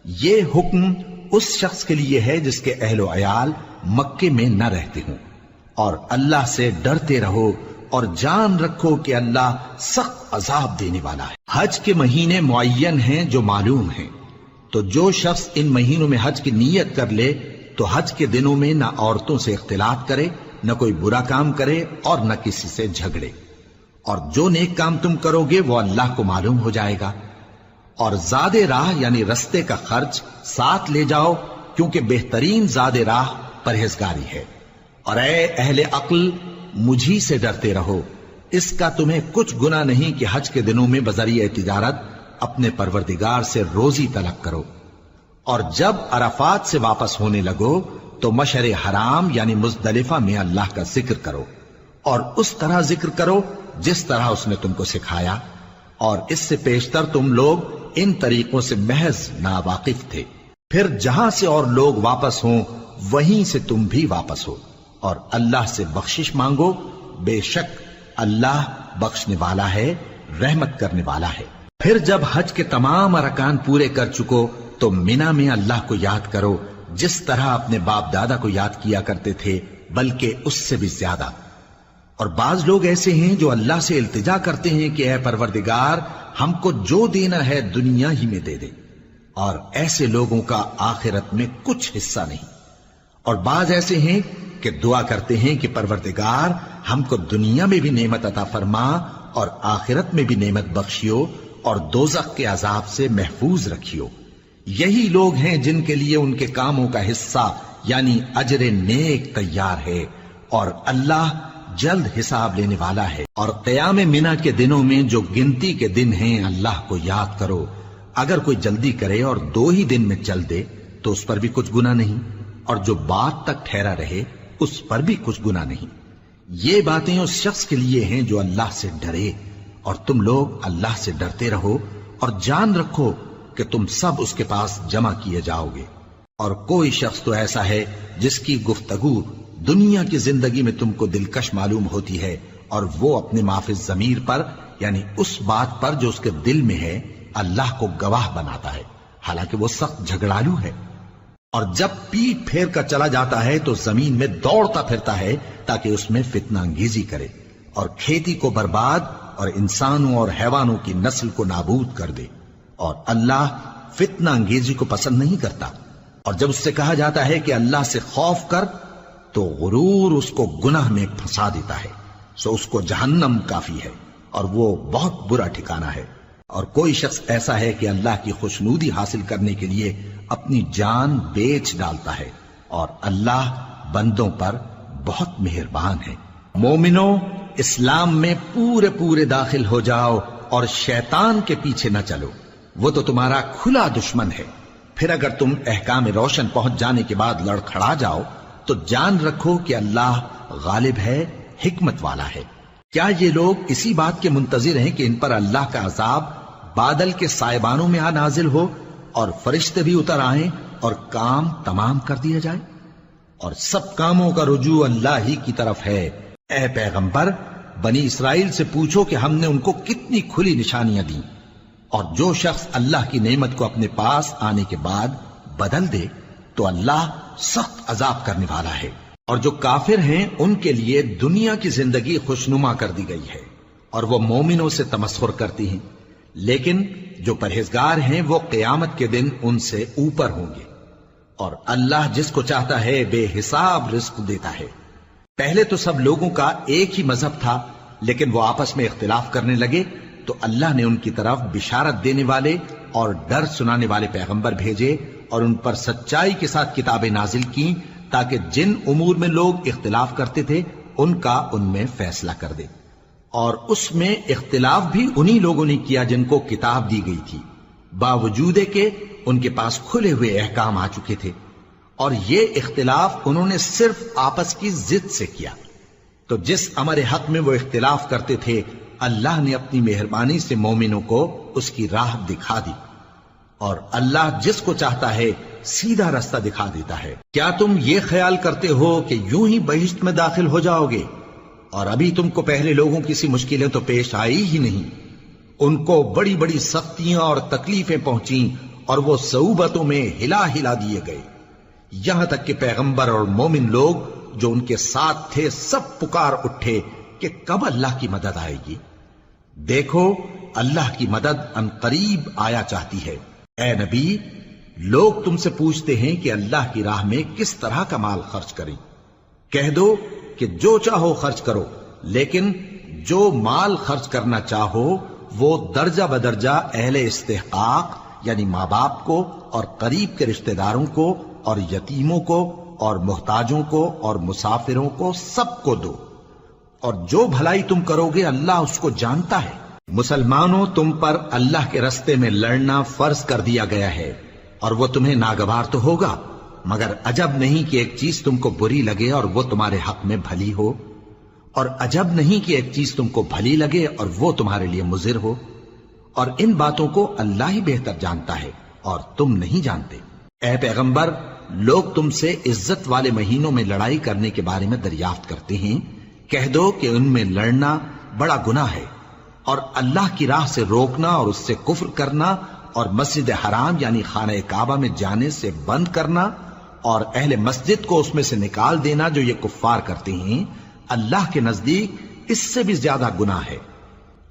یہ حکم اس شخص کے لیے ہے جس کے اہل و عیال مکے میں نہ رہتے ہوں۔ اور اللہ سے ڈرتے رہو اور جان رکھو کہ اللہ سخت عذاب دینے والا ہے۔ حج کے مہینے معین ہیں جو معلوم ہیں، تو جو شخص ان مہینوں میں حج کی نیت کر لے تو حج کے دنوں میں نہ عورتوں سے اختلاط کرے، نہ کوئی برا کام کرے اور نہ کسی سے جھگڑے۔ اور جو نیک کام تم کرو گے وہ اللہ کو معلوم ہو جائے گا۔ اور زاد راہ یعنی رستے کا خرچ ساتھ لے جاؤ، کیونکہ بہترین زاد راہ پرہیزگاری ہے۔ اور اے اہل عقل، مجھی سے ڈرتے رہو، اس کا تمہیں کچھ گناہ نہیں کہ حج کے دنوں میں بذریعہ تجارت اپنے پروردگار سے روزی طلب کرو۔ اور جب عرفات سے واپس ہونے لگو تو مشعر حرام یعنی مزدلفہ میں اللہ کا ذکر کرو، اور اس طرح ذکر کرو جس طرح اس نے تم کو سکھایا، اور اس سے پیشتر تم لوگ ان طریقوں سے محض ناواقف تھے۔ پھر جہاں سے اور لوگ واپس ہوں وہیں سے تم بھی واپس ہو، اور اللہ سے بخشش مانگو، بے شک اللہ بخشنے والا ہے، رحمت کرنے والا ہے۔ پھر جب حج کے تمام ارکان پورے کر چکو تو مینا میں اللہ کو یاد کرو جس طرح اپنے باپ دادا کو یاد کیا کرتے تھے، بلکہ اس سے بھی زیادہ۔ اور بعض لوگ ایسے ہیں جو اللہ سے التجا کرتے ہیں کہ اے پروردگار ہم کو جو دینا ہے دنیا ہی میں دے دے، اور ایسے لوگوں کا آخرت میں کچھ حصہ نہیں۔ اور بعض ایسے ہیں کہ دعا کرتے ہیں کہ پروردگار ہم کو دنیا میں بھی نعمت عطا فرما اور آخرت میں بھی نعمت بخشیو اور دوزخ کے عذاب سے محفوظ رکھیو۔ یہی لوگ ہیں جن کے لیے ان کے کاموں کا حصہ یعنی اجر نیک تیار ہے، اور اللہ جلد حساب لینے والا ہے۔ اور قیام منا کے دنوں میں جو گنتی کے دن ہیں اللہ کو یاد کرو۔ اگر کوئی جلدی کرے اور 2 ہی دن میں چل دے تو اس پر بھی کچھ گناہ نہیں، اور جو بات تک ٹھہرا رہے اس پر بھی کچھ گناہ نہیں۔ یہ باتیں اس شخص کے لیے ہیں جو اللہ سے ڈرے، اور تم لوگ اللہ سے ڈرتے رہو اور جان رکھو کہ تم سب اس کے پاس جمع کیے جاؤ گے۔ اور کوئی شخص تو ایسا ہے جس کی گفتگو دنیا کی زندگی میں تم کو دلکش معلوم ہوتی ہے، اور وہ اپنے معافی ضمیر پر یعنی اس بات پر جو اس کے دل میں ہے اللہ کو گواہ بناتا ہے، حالانکہ وہ سخت جھگڑالو ہے۔ اور جب پیٹ پھیر کر چلا جاتا ہے تو زمین میں دوڑتا پھرتا ہے تاکہ اس میں فتنہ انگیزی کرے اور کھیتی کو برباد اور انسانوں اور حیوانوں کی نسل کو نابود کر دے، اور اللہ فتنہ انگیزی کو پسند نہیں کرتا۔ اور جب اس سے کہا جاتا ہے کہ اللہ سے خوف کر تو غرور اس کو گناہ میں پھنسا دیتا ہے، سو اس کو جہنم کافی ہے اور وہ بہت برا ٹھکانہ ہے۔ اور کوئی شخص ایسا ہے کہ اللہ کی خوشنودی حاصل کرنے کے لیے اپنی جان بیچ ڈالتا ہے، اور اللہ بندوں پر بہت مہربان ہے۔ مومنوں، اسلام میں پورے پورے داخل ہو جاؤ اور شیطان کے پیچھے نہ چلو، وہ تو تمہارا کھلا دشمن ہے۔ پھر اگر تم احکام روشن پہنچ جانے کے بعد لڑکھڑا جاؤ تو جان رکھو کہ اللہ غالب ہے، حکمت والا ہے۔ کیا یہ لوگ اسی بات کے منتظر ہیں کہ ان پر اللہ کا عذاب بادل کے سائبانوں میں آ نازل ہو اور فرشتے بھی اتر آئیں اور کام تمام کر دیا جائے؟ اور سب کاموں کا رجوع اللہ ہی کی طرف ہے۔ اے پیغمبر، بنی اسرائیل سے پوچھو کہ ہم نے ان کو کتنی کھلی نشانیاں دیں، اور جو شخص اللہ کی نعمت کو اپنے پاس آنے کے بعد بدل دے تو اللہ سخت عذاب کرنے والا ہے۔ اور جو کافر ہیں ان کے لیے دنیا کی زندگی خوشنما کر دی گئی ہے، اور وہ مومنوں سے تمسخر کرتی ہیں، لیکن جو پرہیزگار ہیں وہ قیامت کے دن ان سے اوپر ہوں گے، اور اللہ جس کو چاہتا ہے بے حساب رزق دیتا ہے۔ پہلے تو سب لوگوں کا ایک ہی مذہب تھا، لیکن وہ آپس میں اختلاف کرنے لگے تو اللہ نے ان کی طرف بشارت دینے والے اور ڈر سنانے والے پیغمبر بھیجے، اور ان پر سچائی کے ساتھ کتابیں نازل کی تاکہ جن امور میں لوگ اختلاف کرتے تھے ان کا ان میں فیصلہ کر دے۔ اور اس میں اختلاف بھی انہی لوگوں نے کیا جن کو کتاب دی گئی تھی، باوجود کہ ان کے پاس کھلے ہوئے احکام آ چکے تھے، اور یہ اختلاف انہوں نے صرف آپس کی ضد سے کیا۔ تو جس امر حق میں وہ اختلاف کرتے تھے اللہ نے اپنی مہربانی سے مومنوں کو اس کی راہ دکھا دی، اور اللہ جس کو چاہتا ہے سیدھا رستہ دکھا دیتا ہے۔ کیا تم یہ خیال کرتے ہو کہ یوں ہی بہشت میں داخل ہو جاؤ گے، اور ابھی تم کو پہلے لوگوں کی سی مشکلیں تو پیش آئی ہی نہیں؟ ان کو بڑی بڑی سختیاں اور تکلیفیں پہنچیں، اور وہ صعوبتوں میں ہلا ہلا دیے گئے، یہاں تک کہ پیغمبر اور مومن لوگ جو ان کے ساتھ تھے سب پکار اٹھے کہ کب اللہ کی مدد آئے گی۔ دیکھو اللہ کی مدد ان قریب آیا چاہتی ہے۔ اے نبی، لوگ تم سے پوچھتے ہیں کہ اللہ کی راہ میں کس طرح کا مال خرچ کریں۔ کہہ دو کہ جو چاہو خرچ کرو، لیکن جو مال خرچ کرنا چاہو وہ درجہ بدرجہ اہل استحقاق یعنی ماں باپ کو اور قریب کے رشتہ داروں کو اور یتیموں کو اور محتاجوں کو اور مسافروں کو سب کو دو، اور جو بھلائی تم کرو گے اللہ اس کو جانتا ہے۔ مسلمانوں، تم پر اللہ کے رستے میں لڑنا فرض کر دیا گیا ہے، اور وہ تمہیں ناگوار تو ہوگا، مگر عجب نہیں کہ ایک چیز تم کو بری لگے اور وہ تمہارے حق میں بھلی ہو، اور عجب نہیں کہ ایک چیز تم کو بھلی لگے اور وہ تمہارے لیے مضر ہو، اور ان باتوں کو اللہ ہی بہتر جانتا ہے اور تم نہیں جانتے۔ اے پیغمبر، لوگ تم سے عزت والے مہینوں میں لڑائی کرنے کے بارے میں دریافت کرتے ہیں، کہہ دو کہ ان میں لڑنا بڑا گناہ ہے، اور اللہ کی راہ سے روکنا اور اس سے کفر کرنا اور مسجد حرام یعنی خانہ کعبہ میں جانے سے بند کرنا اور اہل مسجد کو اس میں سے نکال دینا جو یہ کفار کرتے ہیں، اللہ کے نزدیک اس سے بھی زیادہ گناہ ہے،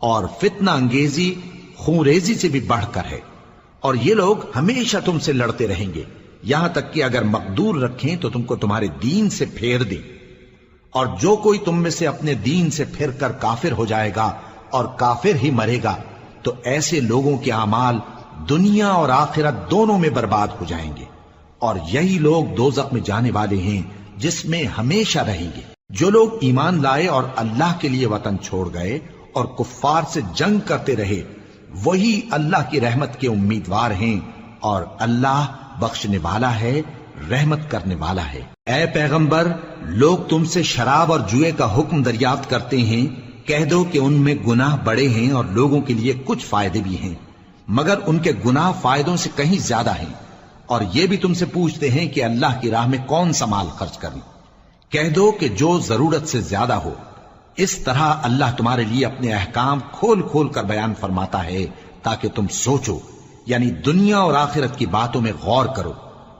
اور فتنہ انگیزی خون ریزی سے بھی بڑھ کر ہے۔ اور یہ لوگ ہمیشہ تم سے لڑتے رہیں گے، یہاں تک کہ اگر مقدور رکھیں تو تم کو تمہارے دین سے پھیر دیں، اور جو کوئی تم میں سے اپنے دین سے پھر کر کافر ہو جائے گا اور کافر ہی مرے گا تو ایسے لوگوں کے اعمال دنیا اور آخرت دونوں میں برباد ہو جائیں گے، اور یہی لوگ دوزخ میں جانے والے ہیں جس میں ہمیشہ رہیں گے۔ جو لوگ ایمان لائے اور اللہ کے لیے وطن چھوڑ گئے اور کفار سے جنگ کرتے رہے وہی اللہ کی رحمت کے امیدوار ہیں، اور اللہ بخشنے والا ہے، رحمت کرنے والا ہے۔ اے پیغمبر، لوگ تم سے شراب اور جوئے کا حکم دریافت کرتے ہیں، کہہ دو کہ ان میں گناہ بڑے ہیں اور لوگوں کے لیے کچھ فائدے بھی ہیں، مگر ان کے گناہ فائدوں سے کہیں زیادہ ہیں۔ اور یہ بھی تم سے پوچھتے ہیں کہ اللہ کی راہ میں کون سا مال خرچ کریں، کہہ دو کہ جو ضرورت سے زیادہ ہو۔ اس طرح اللہ تمہارے لیے اپنے احکام کھول کھول کر بیان فرماتا ہے تاکہ تم سوچو، یعنی دنیا اور آخرت کی باتوں میں غور کرو۔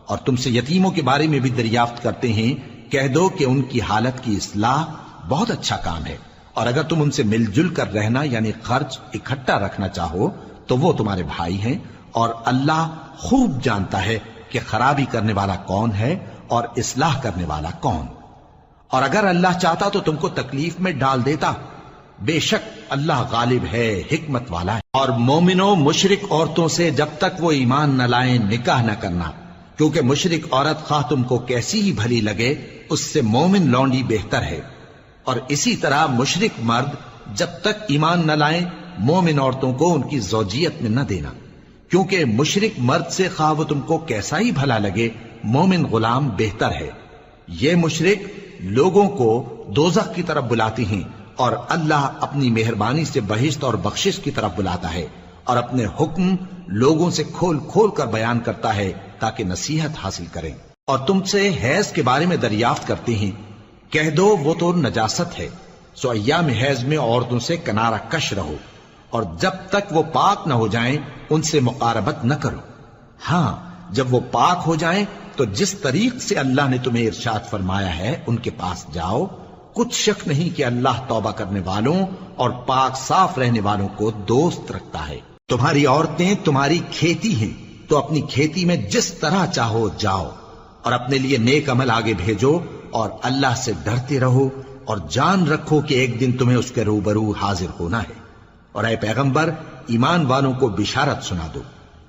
اور تم سے یتیموں کے بارے میں بھی دریافت کرتے ہیں، کہہ دو کہ ان کی حالت کی اصلاح بہت اچھا کام ہے، اور اگر تم ان سے مل جل کر رہنا یعنی خرچ اکٹھا رکھنا چاہو تو وہ تمہارے بھائی ہیں، اور اللہ خوب جانتا ہے کہ خرابی کرنے والا کون ہے اور اصلاح کرنے والا کون۔ اور اگر اللہ چاہتا تو تم کو تکلیف میں ڈال دیتا، بے شک اللہ غالب ہے، حکمت والا ہے۔ اور مومنوں مشرک عورتوں سے جب تک وہ ایمان نہ لائیں نکاح نہ کرنا، کیونکہ مشرک عورت خواہ تم کو کیسی ہی بھلی لگے اس سے مومن لونڈی بہتر ہے۔ اور اسی طرح مشرک مرد جب تک ایمان نہ لائیں مومن عورتوں کو ان کی زوجیت میں نہ دینا، کیونکہ مشرک مرد سے خواہ وہ تم کو کیسا ہی بھلا لگے مومن غلام بہتر ہے۔ یہ مشرک لوگوں کو دوزخ کی طرف بلاتی ہیں، اور اللہ اپنی مہربانی سے بہشت اور بخشش کی طرف بلاتا ہے، اور اپنے حکم لوگوں سے کھول کھول کر بیان کرتا ہے تاکہ نصیحت حاصل کریں۔ اور تم سے حیض کے بارے میں دریافت کرتے ہیں، کہہ دو وہ تو نجاست ہے، سو ایام حیض میں عورتوں سے کنارہ کش رہو، اور جب تک وہ پاک نہ ہو جائیں ان سے مقاربت نہ کرو۔ ہاں جب وہ پاک ہو جائیں تو جس طریق سے اللہ نے تمہیں ارشاد فرمایا ہے ان کے پاس جاؤ، کچھ شک نہیں کہ اللہ توبہ کرنے والوں اور پاک صاف رہنے والوں کو دوست رکھتا ہے۔ تمہاری عورتیں تمہاری کھیتی ہیں، تو اپنی کھیتی میں جس طرح چاہو جاؤ، اور اپنے لیے نیک عمل آگے بھیجو، اور اللہ سے ڈرتے رہو، اور جان رکھو کہ ایک دن تمہیں اس کے روبرو حاضر ہونا ہے۔ اور اے پیغمبر ایمان والوں کو بشارت سنا دو،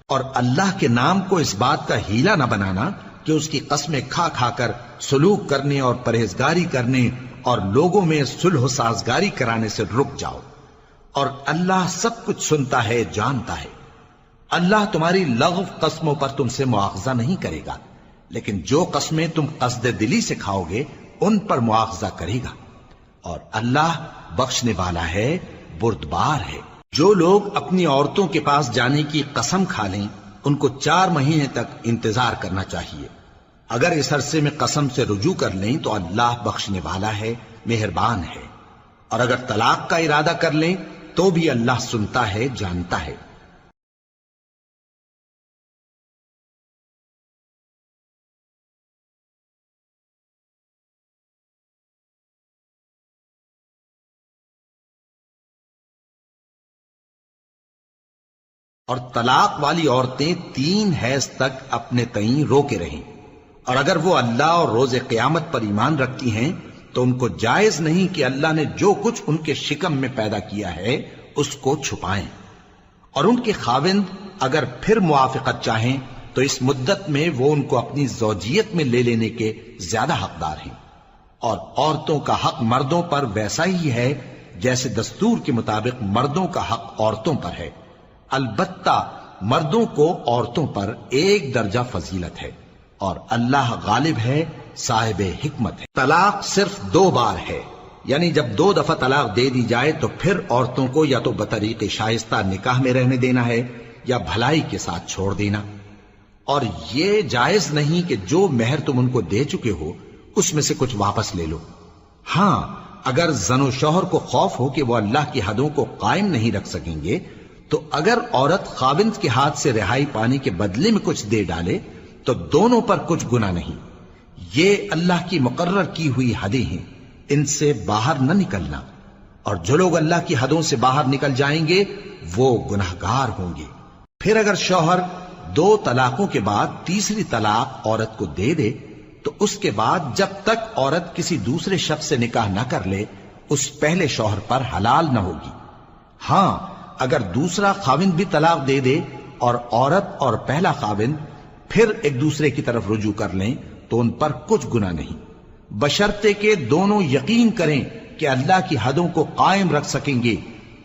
اور اللہ کے نام کو اس بات کا ہیلا نہ بنانا کہ اس کی قسمیں کھا کھا کر سلوک کرنے اور پرہیزگاری کرنے اور لوگوں میں صلح و سازگاری کرانے سے رک جاؤ، اور اللہ سب کچھ سنتا ہے جانتا ہے۔ اللہ تمہاری لغو قسموں پر تم سے مواخذہ نہیں کرے گا، لیکن جو قسمیں تم قصد دلی سے کھاؤ گے ان پر مواخذہ کرے گا، اور اللہ بخشنے والا ہے، بردبار ہے۔ جو لوگ اپنی عورتوں کے پاس جانے کی قسم کھا لیں ان کو 4 مہینے تک انتظار کرنا چاہیے۔ اگر اس عرصے میں قسم سے رجوع کر لیں تو اللہ بخشنے والا ہے، مہربان ہے، اور اگر طلاق کا ارادہ کر لیں تو بھی اللہ سنتا ہے جانتا ہے۔ اور طلاق والی عورتیں 3 حیض تک اپنے تئیں روکے رہیں، اور اگر وہ اللہ اور روز قیامت پر ایمان رکھتی ہیں تو ان کو جائز نہیں کہ اللہ نے جو کچھ ان کے شکم میں پیدا کیا ہے اس کو چھپائیں، اور ان کے خاوند اگر پھر موافقت چاہیں تو اس مدت میں وہ ان کو اپنی زوجیت میں لے لینے کے زیادہ حقدار ہیں۔ اور عورتوں کا حق مردوں پر ویسا ہی ہے جیسے دستور کے مطابق مردوں کا حق عورتوں پر ہے، البتہ مردوں کو عورتوں پر 1 درجہ فضیلت ہے، اور اللہ غالب ہے، صاحب حکمت ہے۔ طلاق صرف 2 بار ہے، یعنی جب 2 دفعہ طلاق دے دی جائے تو پھر عورتوں کو یا تو بطریق شائستہ نکاح میں رہنے دینا ہے یا بھلائی کے ساتھ چھوڑ دینا، اور یہ جائز نہیں کہ جو مہر تم ان کو دے چکے ہو اس میں سے کچھ واپس لے لو۔ ہاں اگر زن و شوہر کو خوف ہو کہ وہ اللہ کی حدوں کو قائم نہیں رکھ سکیں گے تو اگر عورت خاوند کے ہاتھ سے رہائی پانے کے بدلے میں کچھ دے ڈالے تو دونوں پر کچھ گناہ نہیں۔ یہ اللہ کی مقرر کی ہوئی حدیں ہیں، ان سے باہر نہ نکلنا، اور جو لوگ اللہ کی حدوں سے باہر نکل جائیں گے وہ گناہگار ہوں گے۔ پھر اگر شوہر 2 طلاقوں کے بعد تیسری طلاق عورت کو دے دے تو اس کے بعد جب تک عورت کسی دوسرے شخص سے نکاح نہ کر لے اس پہلے شوہر پر حلال نہ ہوگی۔ ہاں اگر دوسرا خاوند بھی طلاق دے دے اور عورت اور پہلا خاوند پھر ایک دوسرے کی طرف رجوع کر لیں تو ان پر کچھ گناہ نہیں، بشرطے کہ دونوں یقین کریں کہ اللہ کی حدوں کو قائم رکھ سکیں گے،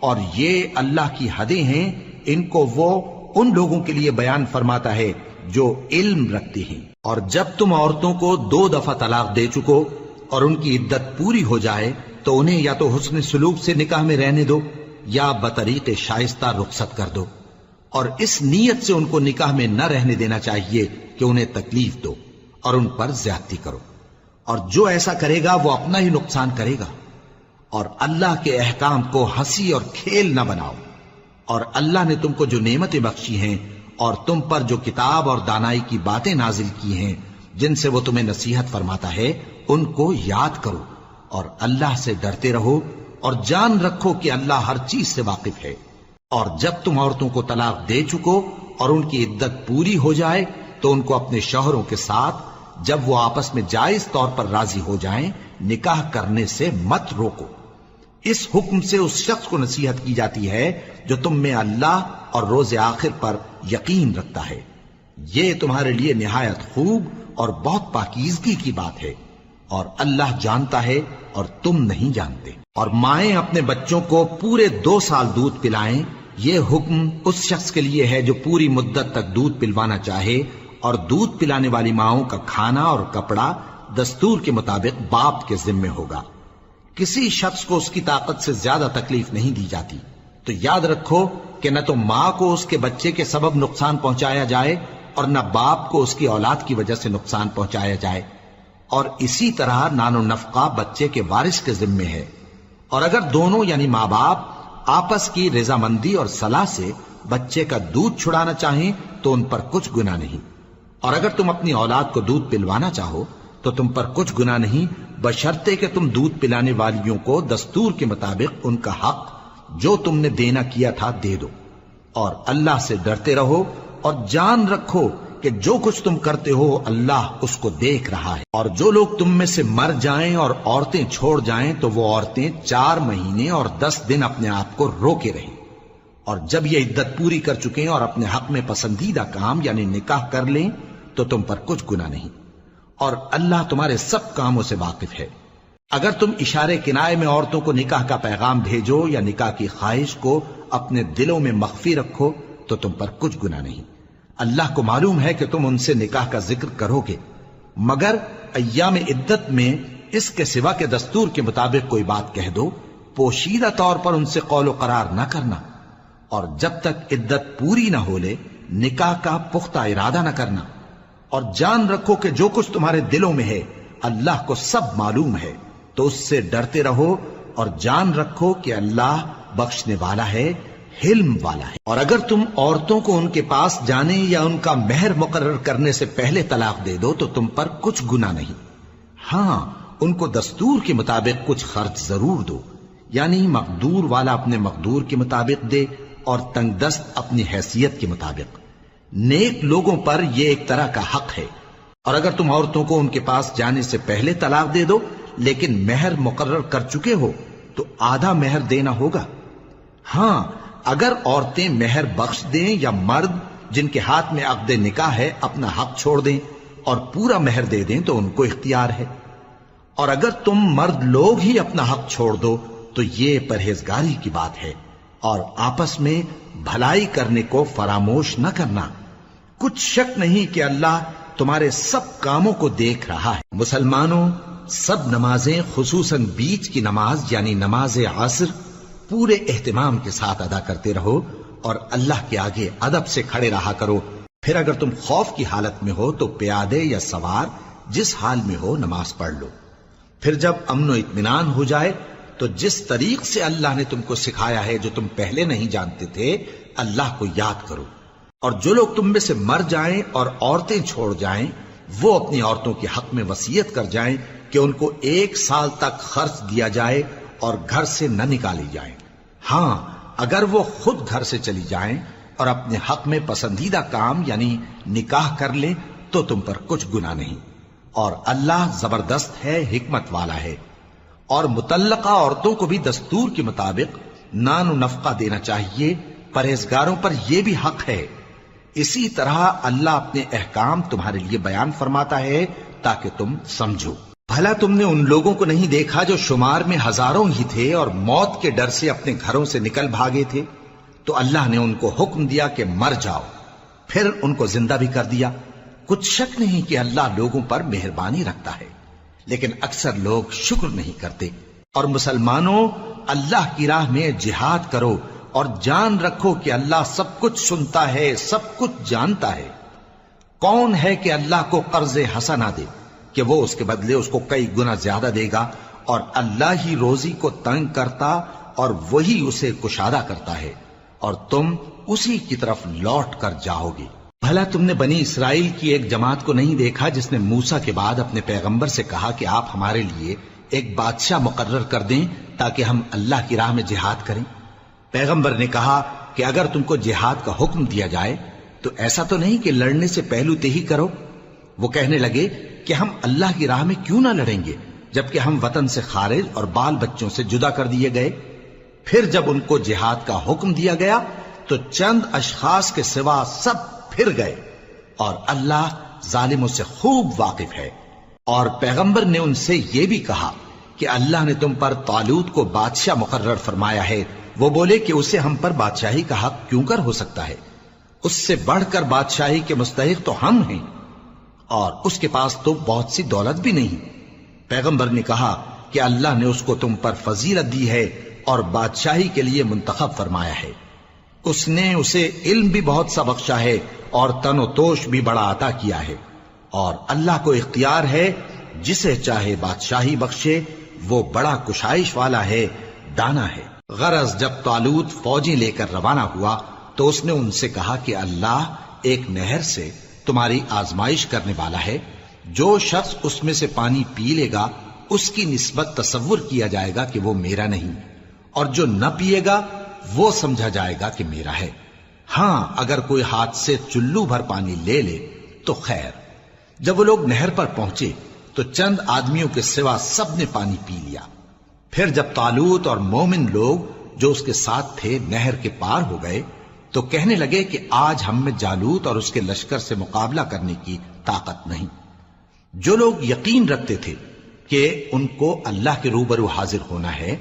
اور یہ اللہ کی حدیں ہیں، ان کو وہ ان لوگوں کے لیے بیان فرماتا ہے جو علم رکھتے ہیں۔ اور جب تم عورتوں کو 2 دفعہ طلاق دے چکو اور ان کی عدت پوری ہو جائے تو انہیں یا تو حسن سلوک سے نکاح میں رہنے دو یا بطریق شائستہ رخصت کر دو، اور اس نیت سے ان کو نکاح میں نہ رہنے دینا چاہیے کہ انہیں تکلیف دو اور ان پر زیادتی کرو، اور جو ایسا کرے گا وہ اپنا ہی نقصان کرے گا۔ اور اللہ کے احکام کو ہنسی اور کھیل نہ بناؤ، اور اللہ نے تم کو جو نعمتیں بخشی ہیں اور تم پر جو کتاب اور دانائی کی باتیں نازل کی ہیں جن سے وہ تمہیں نصیحت فرماتا ہے ان کو یاد کرو، اور اللہ سے ڈرتے رہو، اور جان رکھو کہ اللہ ہر چیز سے واقف ہے۔ اور جب تم عورتوں کو طلاق دے چکو اور ان کی عدت پوری ہو جائے تو ان کو اپنے شوہروں کے ساتھ جب وہ آپس میں جائز طور پر راضی ہو جائیں نکاح کرنے سے مت روکو۔ اس حکم سے اس شخص کو نصیحت کی جاتی ہے جو تم میں اللہ اور روز آخر پر یقین رکھتا ہے. یہ تمہارے لیے نہایت خوب اور بہت پاکیزگی کی بات ہے، اور اللہ جانتا ہے اور تم نہیں جانتے. اور مائیں اپنے بچوں کو پورے 2 سال دودھ پلائیں، یہ حکم اس شخص کے لیے ہے جو پوری مدت تک دودھ پلوانا چاہے، اور دودھ پلانے والی ماؤں کا کھانا اور کپڑا دستور کے مطابق باپ کے ذمے ہوگا. کسی شخص کو اس کی طاقت سے زیادہ تکلیف نہیں دی جاتی. تو یاد رکھو کہ نہ تو ماں کو اس کے بچے کے سبب نقصان پہنچایا جائے اور نہ باپ کو اس کی اولاد کی وجہ سے نقصان پہنچایا جائے. اور اسی طرح نان و نفقہ بچے کے وارث کے ذمے ہے. اور اگر دونوں یعنی ماں باپ آپس کی رضامندی اور صلاح سے بچے کا دودھ چھڑانا چاہیں تو ان پر کچھ گناہ نہیں. اور اگر تم اپنی اولاد کو دودھ پلوانا چاہو تو تم پر کچھ گناہ نہیں، بشرطے کہ تم دودھ پلانے والیوں کو دستور کے مطابق ان کا حق جو تم نے دینا کیا تھا دے دو. اور اللہ سے ڈرتے رہو اور جان رکھو کہ جو کچھ تم کرتے ہو اللہ اس کو دیکھ رہا ہے. اور جو لوگ تم میں سے مر جائیں اور عورتیں چھوڑ جائیں تو وہ عورتیں 4 مہینے اور 10 دن اپنے آپ کو روکے رہیں. اور جب یہ عدت پوری کر چکیں اور اپنے حق میں پسندیدہ کام یعنی نکاح کر لیں تو تم پر کچھ گناہ نہیں، اور اللہ تمہارے سب کاموں سے واقف ہے. اگر تم اشارے کنائے میں عورتوں کو نکاح کا پیغام بھیجو یا نکاح کی خواہش کو اپنے دلوں میں مخفی رکھو تو تم پر کچھ گناہ نہیں. اللہ کو معلوم ہے کہ تم ان سے نکاح کا ذکر کرو گے، مگر ایام عدت میں اس کے سوا کے دستور کے مطابق کوئی بات کہہ دو، پوشیدہ طور پر ان سے قول و قرار نہ کرنا. اور جب تک عدت پوری نہ ہو لے نکاح کا پختہ ارادہ نہ کرنا. اور جان رکھو کہ جو کچھ تمہارے دلوں میں ہے اللہ کو سب معلوم ہے، تو اس سے ڈرتے رہو اور جان رکھو کہ اللہ بخشنے والا ہے، حلم والا ہے. اور اگر تم عورتوں کو ان کے پاس جانے یا ان کا مہر مقرر کرنے سے پہلے طلاق دے دو تو تم پر کچھ گناہ نہیں. ہاں ان کو دستور کے مطابق کچھ خرچ ضرور دو، یعنی مقدور والا اپنے مقدور کے مطابق دے اور تنگ دست اپنی حیثیت کے مطابق. نیک لوگوں پر یہ ایک طرح کا حق ہے. اور اگر تم عورتوں کو ان کے پاس جانے سے پہلے طلاق دے دو لیکن مہر مقرر کر چکے ہو تو آدھا مہر دینا ہوگا. ہاں اگر عورتیں مہر بخش دیں یا مرد جن کے ہاتھ میں عقد نکاح ہے اپنا حق چھوڑ دیں اور پورا مہر دے دیں تو ان کو اختیار ہے. اور اگر تم مرد لوگ ہی اپنا حق چھوڑ دو تو یہ پرہیزگاری کی بات ہے. اور آپس میں بھلائی کرنے کو فراموش نہ کرنا. کچھ شک نہیں کہ اللہ تمہارے سب کاموں کو دیکھ رہا ہے. مسلمانوں، سب نمازیں خصوصاً بیچ کی نماز یعنی نماز عصر پورے اہتمام کے ساتھ ادا کرتے رہو اور اللہ کے آگے ادب سے کھڑے رہا کرو. پھر اگر تم خوف کی حالت میں ہو تو پیادے یا سوار جس حال میں ہو نماز پڑھ لو. پھر جب امن و اطمینان ہو جائے تو جس طریق سے اللہ نے تم کو سکھایا ہے جو تم پہلے نہیں جانتے تھے اللہ کو یاد کرو. اور جو لوگ تم میں سے مر جائیں اور عورتیں چھوڑ جائیں وہ اپنی عورتوں کے حق میں وصیت کر جائیں کہ ان کو 1 سال تک خرچ دیا جائے اور گھر سے نہ نکالی جائیں. ہاں اگر وہ خود گھر سے چلی جائیں اور اپنے حق میں پسندیدہ کام یعنی نکاح کر لیں تو تم پر کچھ گناہ نہیں. اور اللہ زبردست ہے، حکمت والا ہے. اور مطلقہ عورتوں کو بھی دستور کے مطابق نان و نفقہ دینا چاہیے. پرہیزگاروں پر یہ بھی حق ہے. اسی طرح اللہ اپنے احکام تمہارے لیے بیان فرماتا ہے تاکہ تم سمجھو. بھلا تم نے ان لوگوں کو نہیں دیکھا جو شمار میں ہزاروں ہی تھے اور موت کے ڈر سے اپنے گھروں سے نکل بھاگے تھے؟ تو اللہ نے ان کو حکم دیا کہ مر جاؤ، پھر ان کو زندہ بھی کر دیا. کچھ شک نہیں کہ اللہ لوگوں پر مہربانی رکھتا ہے، لیکن اکثر لوگ شکر نہیں کرتے. اور مسلمانوں، اللہ کی راہ میں جہاد کرو اور جان رکھو کہ اللہ سب کچھ سنتا ہے، سب کچھ جانتا ہے. کون ہے کہ اللہ کو قرض حسنہ دے کہ وہ اس کے بدلے اس کو کئی گنا زیادہ دے گا؟ اور اللہ ہی روزی کو تنگ کرتا اور وہی اسے کشادہ کرتا ہے، اور تم اسی کی طرف لوٹ کر جاؤ گے. بھلا تم نے بنی اسرائیل کی ایک جماعت کو نہیں دیکھا جس نے موسیٰ کے بعد اپنے پیغمبر سے کہا کہ آپ ہمارے لیے ایک بادشاہ مقرر کر دیں تاکہ ہم اللہ کی راہ میں جہاد کریں؟ پیغمبر نے کہا کہ اگر تم کو جہاد کا حکم دیا جائے تو ایسا تو نہیں کہ لڑنے سے پہلو تہی کرو. وہ کہنے لگے کہ ہم اللہ کی راہ میں کیوں نہ لڑیں گے، جبکہ ہم وطن سے خارج اور بال بچوں سے جدا کر دیے گئے۔ پھر جب ان کو جہاد کا حکم دیا گیا تو چند اشخاص کے سوا سب پھر گئے، اور اللہ ظالموں سے خوب واقف ہے۔ اور پیغمبر نے ان سے یہ بھی کہا کہ اللہ نے تم پر طالوت کو بادشاہ مقرر فرمایا ہے۔ وہ بولے کہ اسے ہم پر بادشاہی کا حق کیوں کر ہو سکتا ہے؟ اس سے بڑھ کر بادشاہی کے مستحق تو ہم ہیں، اور اس کے پاس تو بہت سی دولت بھی نہیں۔ پیغمبر نے کہا کہ اللہ نے اس کو تم پر فضیلت دی ہے اور بادشاہی کے لیے منتخب فرمایا ہے۔ اس نے اسے علم بھی بہت سا بخشا ہے اور تن و توش بھی بڑا عطا کیا ہے، اور اللہ کو اختیار ہے جسے چاہے بادشاہی بخشے، وہ بڑا کشائش والا ہے، دانا ہے۔ غرض جب طالوت فوجیں لے کر روانہ ہوا تو اس نے ان سے کہا کہ اللہ ایک نہر سے تمہاری آزمائش کرنے والا ہے، جو شخص اس میں سے پانی پی لے گا اس کی نسبت تصور کیا جائے گا کہ وہ میرا نہیں، اور جو نہ پیے گا وہ سمجھا جائے گا کہ میرا ہے۔ ہاں اگر کوئی ہاتھ سے چلو بھر پانی لے لے تو خیر۔ جب وہ لوگ نہر پر پہنچے تو چند آدمیوں کے سوا سب نے پانی پی لیا۔ پھر جب طالوت اور مومن لوگ جو اس کے ساتھ تھے نہر کے پار ہو گئے تو کہنے لگے کہ آج ہم میں جالوت اور اس کے لشکر سے مقابلہ کرنے کی طاقت نہیں۔ جو لوگ یقین رکھتے تھے کہ ان کو اللہ کے روبرو حاضر ہونا ہے،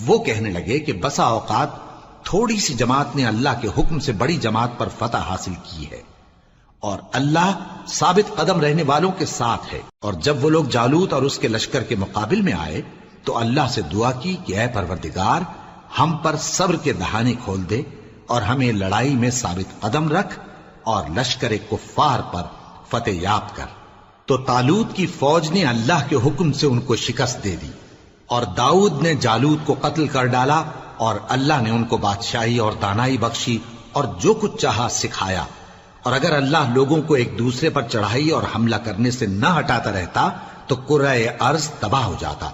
وہ کہنے لگے کہ بسا اوقات تھوڑی سی جماعت نے اللہ کے حکم سے بڑی جماعت پر فتح حاصل کی ہے، اور اللہ ثابت قدم رہنے والوں کے ساتھ ہے۔ اور جب وہ لوگ جالوت اور اس کے لشکر کے مقابل میں آئے تو اللہ سے دعا کی کہ اے پروردگار، ہم پر صبر کے دہانے کھول دے اور ہمیں لڑائی میں ثابت قدم رکھ اور لشکر کفار پر فتح یاب کر۔ تو طالوت کی فوج نے اللہ کے حکم سے ان کو شکست دے دی، اور داؤد نے جالوت کو قتل کر ڈالا، اور اللہ نے ان کو بادشاہی اور دانائی بخشی اور جو کچھ چاہا سکھایا۔ اور اگر اللہ لوگوں کو ایک دوسرے پر چڑھائی اور حملہ کرنے سے نہ ہٹاتا رہتا تو کرۂ ارض تباہ ہو جاتا،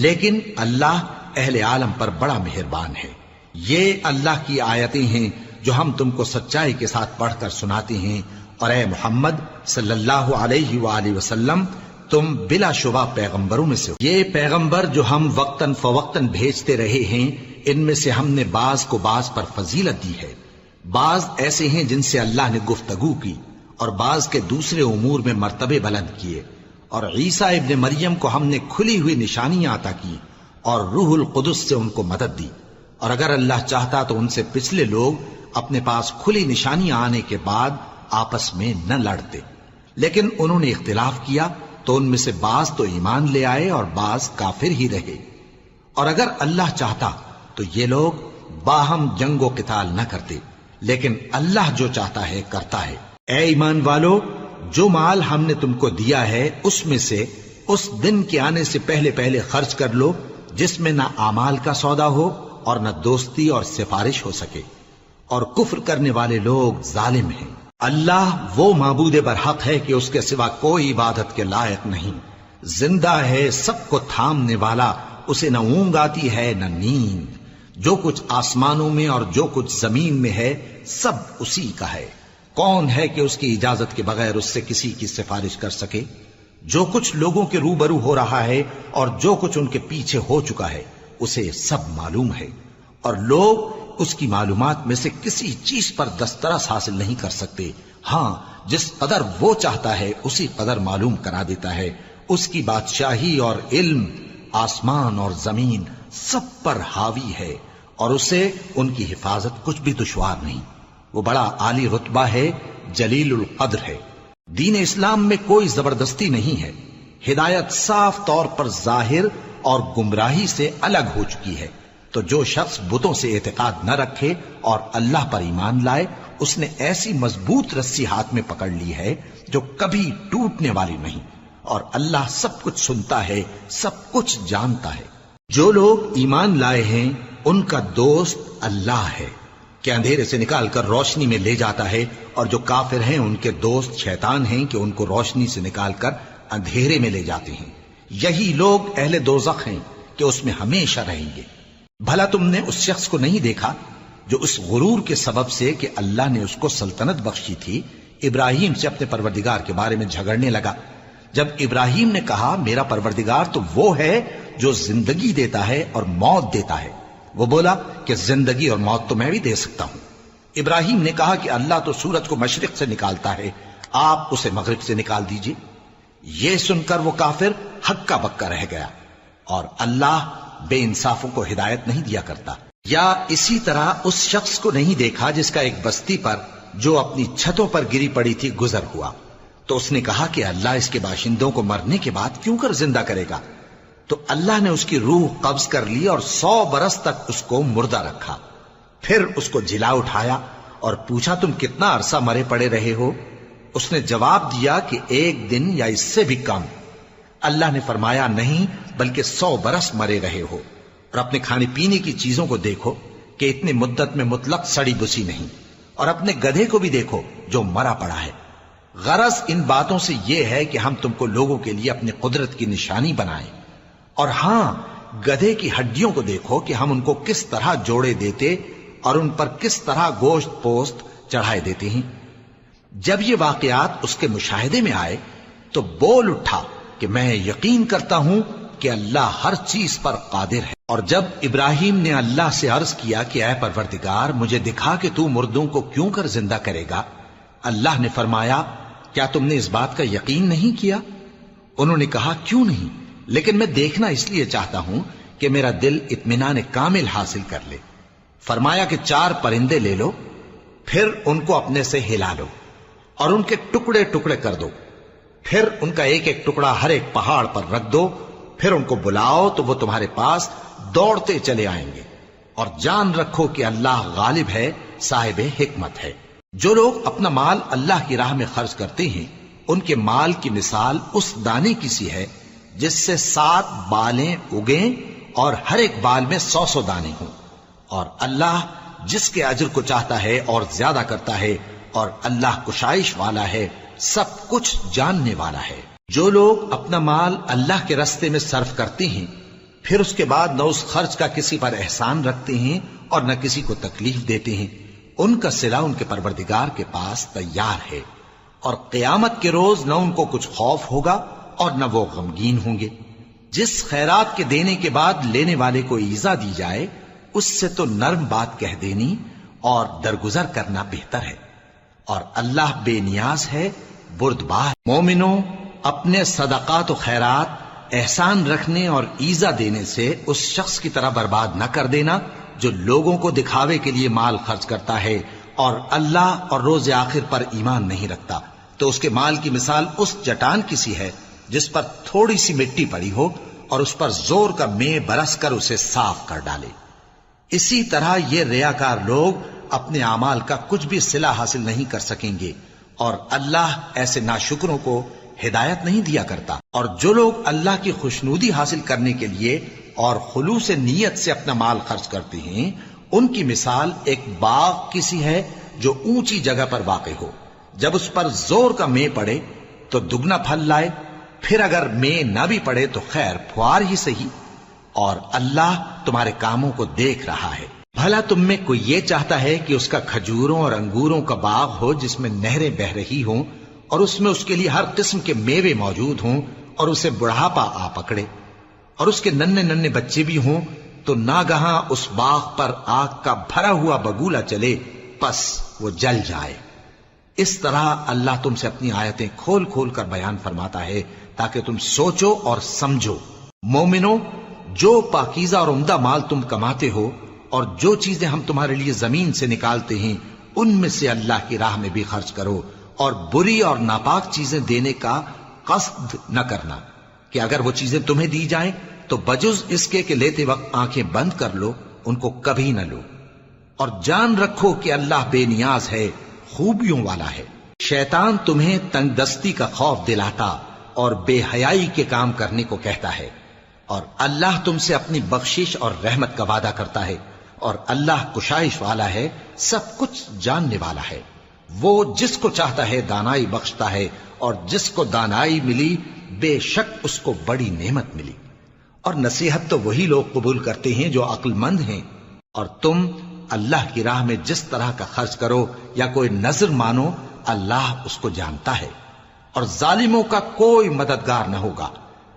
لیکن اللہ اہل عالم پر بڑا مہربان ہے۔ یہ اللہ کی آیتیں ہیں جو ہم تم کو سچائی کے ساتھ پڑھ کر سناتے ہیں، اور اے محمد صلی اللہ علیہ وآلہ وسلم تم بلا شبہ پیغمبروں میں سے ہو۔ یہ پیغمبر جو ہم وقتاً فوقتاً بھیجتے رہے ہیں، ان میں سے ہم نے بعض کو بعض پر فضیلت دی ہے۔ بعض ایسے ہیں جن سے اللہ نے گفتگو کی، اور بعض کے دوسرے امور میں مرتبے بلند کیے، اور عیسیٰ ابن مریم کو ہم نے کھلی ہوئی نشانیاں عطا کی اور روح القدس سے ان کو مدد دی، اور اگر اللہ چاہتا تو ان سے پچھلے لوگ اپنے پاس کھلی نشانیاں آنے کے بعد آپس میں نہ لڑتے، لیکن انہوں نے اختلاف کیا تو ان میں سے بعض تو ایمان لے آئے اور بعض کافر ہی رہے۔ اور اگر اللہ چاہتا تو یہ لوگ باہم جنگ و قتال نہ کرتے، لیکن اللہ جو چاہتا ہے کرتا ہے۔ اے ایمان والو، جو مال ہم نے تم کو دیا ہے اس میں سے اس دن کے آنے سے پہلے پہلے خرچ کر لو جس میں نہ اعمال کا سودا ہو اور نہ دوستی اور سفارش ہو سکے، اور کفر کرنے والے لوگ ظالم ہیں۔ اللہ وہ معبود برحق ہے کہ اس کے سوا کوئی عبادت کے لائق نہیں، زندہ ہے، سب کو تھامنے والا، اسے نہ اونگ آتی ہے نہ نیند۔ جو کچھ آسمانوں میں اور جو کچھ زمین میں ہے سب اسی کا ہے۔ کون ہے کہ اس کی اجازت کے بغیر اس سے کسی کی سفارش کر سکے؟ جو کچھ لوگوں کے روبرو ہو رہا ہے اور جو کچھ ان کے پیچھے ہو چکا ہے اسے سب معلوم ہے، اور لوگ اس کی معلومات میں سے کسی چیز پر دسترس حاصل نہیں کر سکتے۔ ہاں جس قدر وہ چاہتا ہے اسی قدر معلوم کرا دیتا ہے۔ اس کی بادشاہی اور علم آسمان اور زمین سب پر حاوی ہے، اور اسے ان کی حفاظت کچھ بھی دشوار نہیں۔ وہ بڑا عالی رتبہ ہے، جلیل القدر ہے۔ دین اسلام میں کوئی زبردستی نہیں ہے، ہدایت صاف طور پر ظاہر اور گمراہی سے الگ ہو چکی ہے۔ تو جو شخص بتوں سے اعتقاد نہ رکھے اور اللہ پر ایمان لائے، اس نے ایسی مضبوط رسی ہاتھ میں پکڑ لی ہے جو کبھی ٹوٹنے والی نہیں، اور اللہ سب کچھ سنتا ہے، سب کچھ جانتا ہے۔ جو لوگ ایمان لائے ہیں ان کا دوست اللہ ہے کہ اندھیرے سے نکال کر روشنی میں لے جاتا ہے، اور جو کافر ہیں ان کے دوست شیطان ہیں کہ ان کو روشنی سے نکال کر اندھیرے میں لے جاتے ہیں۔ یہی لوگ اہل دوزخ ہیں کہ اس میں ہمیشہ رہیں گے۔ بھلا تم نے اس شخص کو نہیں دیکھا جو اس غرور کے سبب سے کہ اللہ نے اس کو سلطنت بخشی تھی ابراہیم سے اپنے پروردگار کے بارے میں جھگڑنے لگا، جب ابراہیم نے کہا میرا پروردگار تو وہ ہے جو زندگی دیتا ہے اور موت دیتا ہے، وہ بولا کہ زندگی اور موت تو میں بھی دے سکتا ہوں۔ ابراہیم نے کہا کہ اللہ تو سورج کو مشرق سے نکالتا ہے، آپ اسے مغرب سے نکال دیجئے۔ یہ سن کر وہ کافر ہکا بکا رہ گیا، اور اللہ بے انصافوں کو ہدایت نہیں دیا کرتا۔ یا اسی طرح اس شخص کو نہیں دیکھا جس کا ایک بستی پر جو اپنی چھتوں پر گری پڑی تھی گزر ہوا، تو اس نے کہا کہ اللہ اس کے باشندوں کو مرنے کے بعد کیوں کر زندہ کرے گا؟ تو اللہ نے اس کی روح قبض کر لی اور 100 برس تک اس کو مردہ رکھا، پھر اس کو جلا اٹھایا اور پوچھا تم کتنا عرصہ مرے پڑے رہے ہو؟ اس نے جواب دیا کہ 1 دن یا اس سے بھی کم۔ اللہ نے فرمایا نہیں بلکہ 100 برس مرے رہے ہو، اور اپنے کھانے پینے کی چیزوں کو دیکھو کہ اتنی مدت میں مطلق سڑی بسی نہیں، اور اپنے گدھے کو بھی دیکھو جو مرا پڑا ہے۔ غرض ان باتوں سے یہ ہے کہ ہم تم کو لوگوں کے لیے اپنی قدرت کی نشانی بنائیں، اور ہاں گدھے کی ہڈیوں کو دیکھو کہ ہم ان کو کس طرح جوڑے دیتے اور ان پر کس طرح گوشت پوست چڑھائے دیتے ہیں۔ جب یہ واقعات اس کے مشاہدے میں آئے تو بول اٹھا کہ میں یقین کرتا ہوں کہ اللہ ہر چیز پر قادر ہے۔ اور جب ابراہیم نے اللہ سے عرض کیا کہ اے پروردگار مجھے دکھا کہ تو مردوں کو کیوں کر زندہ کرے گا، اللہ نے فرمایا کیا تم نے اس بات کا یقین نہیں کیا؟ انہوں نے کہا کیوں نہیں، لیکن میں دیکھنا اس لیے چاہتا ہوں کہ میرا دل اطمینان کامل حاصل کر لے۔ فرمایا کہ 4 پرندے لے لو، پھر ان کو اپنے سے ہلا لو اور ان کے ٹکڑے ٹکڑے کر دو، پھر ان کا ایک ایک ٹکڑا ہر ایک پہاڑ پر رکھ دو، پھر ان کو بلاؤ تو وہ تمہارے پاس دوڑتے چلے آئیں گے، اور جان رکھو کہ اللہ غالب ہے، صاحب حکمت ہے۔ جو لوگ اپنا مال اللہ کی راہ میں خرچ کرتے ہیں ان کے مال کی مثال اس دانے کی سی ہے جس سے 7 بالیں اگیں اور ہر ایک بال میں 100 دانے ہوں، اور اللہ جس کے اجر کو چاہتا ہے اور زیادہ کرتا ہے، اور اللہ کشائش والا ہے، سب کچھ جاننے والا ہے۔ جو لوگ اپنا مال اللہ کے راستے میں صرف کرتے ہیں پھر اس کے بعد نہ اس خرچ کا کسی پر احسان رکھتے ہیں اور نہ کسی کو تکلیف دیتے ہیں، ان کا صلہ ان کے پروردگار کے پاس تیار ہے، اور قیامت کے روز نہ ان کو کچھ خوف ہوگا اور نہ وہ غمگین ہوں گے۔ جس خیرات کے دینے کے بعد لینے والے کو ایذا دی جائے اس سے تو نرم بات کہہ دینی اور درگزر کرنا بہتر ہے، اور اللہ بے نیاز ہے، بردبار۔ مومنوں اپنے صدقات و خیرات احسان رکھنے اور ایذا دینے سے اس شخص کی طرح برباد نہ کر دینا جو لوگوں کو دکھاوے کے لیے مال خرچ کرتا ہے اور اللہ اور روز آخر پر ایمان نہیں رکھتا، تو اس کے مال کی مثال اس چٹان کی سی ہے جس پر تھوڑی سی مٹی پڑی ہو اور اس پر زور کا مے برس کر اسے صاف کر ڈالے۔ اسی طرح یہ ریاکار لوگ اپنے اعمال کا کچھ بھی صلہ حاصل نہیں کر سکیں گے، اور اللہ ایسے ناشکروں کو ہدایت نہیں دیا کرتا۔ اور جو لوگ اللہ کی خوشنودی حاصل کرنے کے لیے اور خلوص نیت سے اپنا مال خرچ کرتے ہیں ان کی مثال ایک باغ کی سی ہے جو اونچی جگہ پر واقع ہو، جب اس پر زور کا مے پڑے تو دگنا پھل لائے، پھر اگر مے نہ بھی پڑے تو خیر پھوار ہی صحیح، اور اللہ تمہارے کاموں کو دیکھ رہا ہے۔ بھلا تم میں کوئی یہ چاہتا ہے کہ اس کا کھجوروں اور انگوروں کا باغ ہو جس میں نہریں بہ رہی ہوں اور اس میں اس کے لیے ہر قسم کے میوے موجود ہوں، اور اسے بڑھاپا آ پکڑے اور اس کے ننھے ننھے بچے بھی ہوں، تو ناگہاں اس باغ پر آگ کا بھرا ہوا بگولا چلے، پس وہ جل جائے۔ اس طرح اللہ تم سے اپنی آیتیں کھول کھول کر بیان فرماتا ہے تاکہ تم سوچو اور سمجھو۔ مومنو جو پاکیزہ اور عمدہ مال تم کماتے ہو اور جو چیزیں ہم تمہارے لیے زمین سے نکالتے ہیں ان میں سے اللہ کی راہ میں بھی خرچ کرو، اور بری اور ناپاک چیزیں دینے کا قصد نہ کرنا کہ اگر وہ چیزیں تمہیں دی جائیں تو بجز اس کے کہ لیتے وقت آنکھیں بند کر لو ان کو کبھی نہ لو، اور جان رکھو کہ اللہ بے نیاز ہے، خوبیوں والا ہے۔ شیطان تمہیں تنگ دستی کا خوف دلاتا اور بے حیائی کے کام کرنے کو کہتا ہے، اور اللہ تم سے اپنی بخشش اور رحمت کا وعدہ کرتا ہے، اور اللہ کشائش والا ہے، سب کچھ جاننے والا ہے۔ وہ جس کو چاہتا ہے دانائی بخشتا ہے، اور جس کو دانائی ملی بے شک اس کو بڑی نعمت ملی۔ اور نصیحت تو وہی لوگ قبول کرتے ہیں جو عقل مند ہیں، اور تم اللہ کی راہ میں جس طرح کا خرچ کرو یا کوئی نذر مانو اللہ اس کو جانتا ہے۔ اور ظالموں کا کوئی مددگار نہ ہوگا۔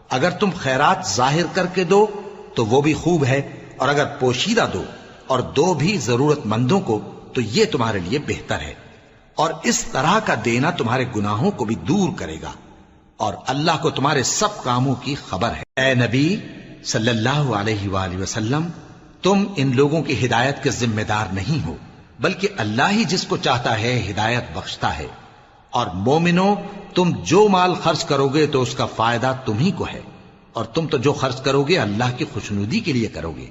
اگر تم خیرات ظاہر کر کے دو تو وہ بھی خوب ہے، اور اگر پوشیدہ دو اور دو بھی ضرورت مندوں کو تو یہ تمہارے لیے بہتر ہے، اور اس طرح کا دینا تمہارے گناہوں کو بھی دور کرے گا، اور اللہ کو تمہارے سب کاموں کی خبر ہے۔ اے نبی صلی اللہ علیہ وآلہ وسلم، تم ان لوگوں کی ہدایت کے ذمہ دار نہیں ہو، بلکہ اللہ ہی جس کو چاہتا ہے ہدایت بخشتا ہے۔ اور مومنو، تم جو مال خرچ کرو گے تو اس کا فائدہ تمہیں کو ہے، اور تم تو جو خرچ کرو گے اللہ کی خوشنودی کے لیے کرو گے،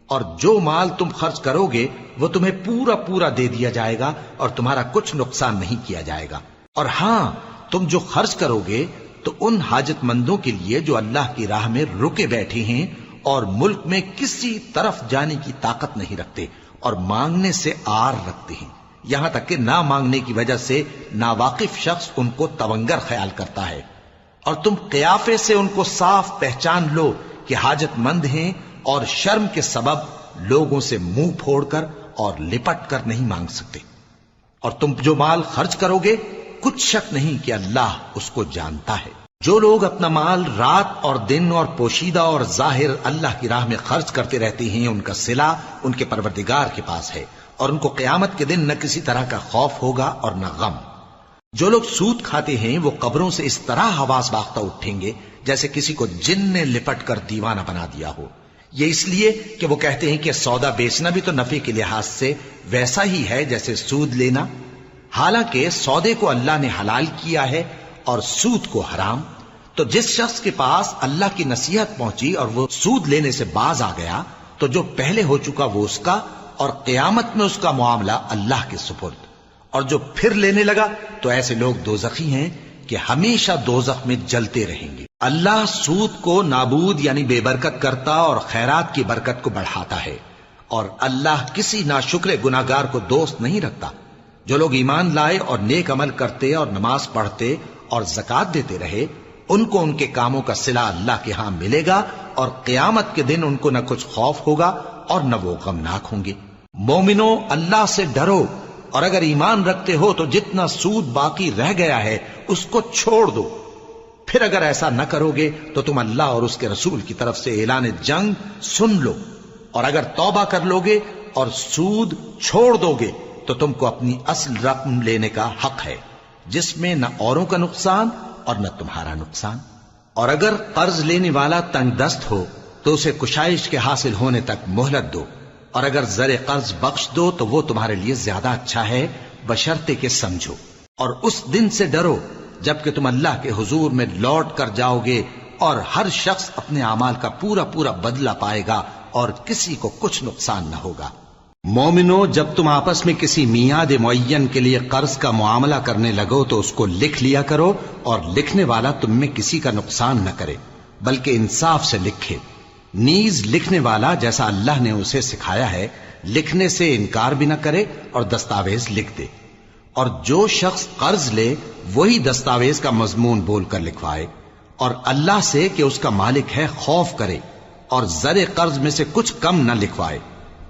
اور جو مال تم خرچ کرو گے وہ تمہیں پورا پورا دے دیا جائے گا اور تمہارا کچھ نقصان نہیں کیا جائے گا۔ اور ہاں، تم جو خرچ کرو گے تو ان حاجت مندوں کے لیے جو اللہ کی راہ میں رکے بیٹھے ہیں اور ملک میں کسی طرف جانے کی طاقت نہیں رکھتے اور مانگنے سے آر رکھتے ہیں، یہاں تک کہ نہ مانگنے کی وجہ سے ناواقف شخص ان کو تونگر خیال کرتا ہے، اور تم قیافے سے ان کو صاف پہچان لو کہ حاجت مند ہیں، اور شرم کے سبب لوگوں سے منہ پھوڑ کر اور لپٹ کر نہیں مانگ سکتے۔ اور تم جو مال خرچ کرو گے کچھ شک نہیں کہ اللہ اس کو جانتا ہے۔ جو لوگ اپنا مال رات اور دن اور پوشیدہ اور ظاہر اللہ کی راہ میں خرچ کرتے رہتے ہیں، ان کا صلہ ان کے پروردگار کے پاس ہے، اور ان کو قیامت کے دن نہ کسی طرح کا خوف ہوگا اور نہ غم۔ جو لوگ سود کھاتے ہیں وہ قبروں سے اس طرح حواس باختہ اٹھیں گے جیسے کسی کو جن نے لپٹ کر دیوانہ بنا دیا ہو، یہ اس لیے کہ وہ کہتے ہیں کہ سودا بیچنا بھی تو نفع کے لحاظ سے ویسا ہی ہے جیسے سود لینا، حالانکہ سودے کو اللہ نے حلال کیا ہے اور سود کو حرام۔ تو جس شخص کے پاس اللہ کی نصیحت پہنچی اور وہ سود لینے سے باز آ گیا تو جو پہلے ہو چکا وہ اس کا، اور قیامت میں اس کا معاملہ اللہ کے سپرد۔ اور جو پھر لینے لگا تو ایسے لوگ دوزخی ہیں کہ ہمیشہ دوزخ میں جلتے رہیں گے۔ اللہ سود کو نابود یعنی بے برکت کرتا اور خیرات کی برکت کو بڑھاتا ہے، اور اللہ کسی ناشکر گناہگار کو دوست نہیں رکھتا۔ جو لوگ ایمان لائے اور نیک عمل کرتے اور نماز پڑھتے اور زکوٰۃ دیتے رہے، ان کو ان کے کاموں کا صلہ اللہ کے ہاں ملے گا، اور قیامت کے دن ان کو نہ کچھ خوف ہوگا اور نہ وہ غمناک ہوں گے۔ مومنو، اللہ سے ڈرو، اور اگر ایمان رکھتے ہو تو جتنا سود باقی رہ گیا ہے اس کو چھوڑ دو۔ پھر اگر ایسا نہ کرو گے تو تم اللہ اور اس کے رسول کی طرف سے اعلان جنگ سن لو، اور اگر توبہ کر لو گے اور سود چھوڑ دو گے تو تم کو اپنی اصل رقم لینے کا حق ہے، جس میں نہ اوروں کا نقصان اور نہ تمہارا نقصان۔ اور اگر قرض لینے والا تنگ دست ہو تو اسے کشائش کے حاصل ہونے تک مہلت دو، اور اگر زر قرض بخش دو تو وہ تمہارے لیے زیادہ اچھا ہے، بشرطے کہ سمجھو۔ اور اس دن سے ڈرو جبکہ تم اللہ کے حضور میں لوٹ کر جاؤ گے، اور ہر شخص اپنے اعمال کا پورا پورا بدلہ پائے گا اور کسی کو کچھ نقصان نہ ہوگا۔ مومنو، جب تم آپس میں کسی میعاد معین کے لیے قرض کا معاملہ کرنے لگو تو اس کو لکھ لیا کرو، اور لکھنے والا تم میں کسی کا نقصان نہ کرے بلکہ انصاف سے لکھے۔ نیز لکھنے والا جیسا اللہ نے اسے سکھایا ہے لکھنے سے انکار بھی نہ کرے اور دستاویز لکھ دے، اور جو شخص قرض لے وہی دستاویز کا مضمون بول کر لکھوائے، اور اللہ سے کہ اس کا مالک ہے خوف کرے، اور زر قرض میں سے کچھ کم نہ لکھوائے۔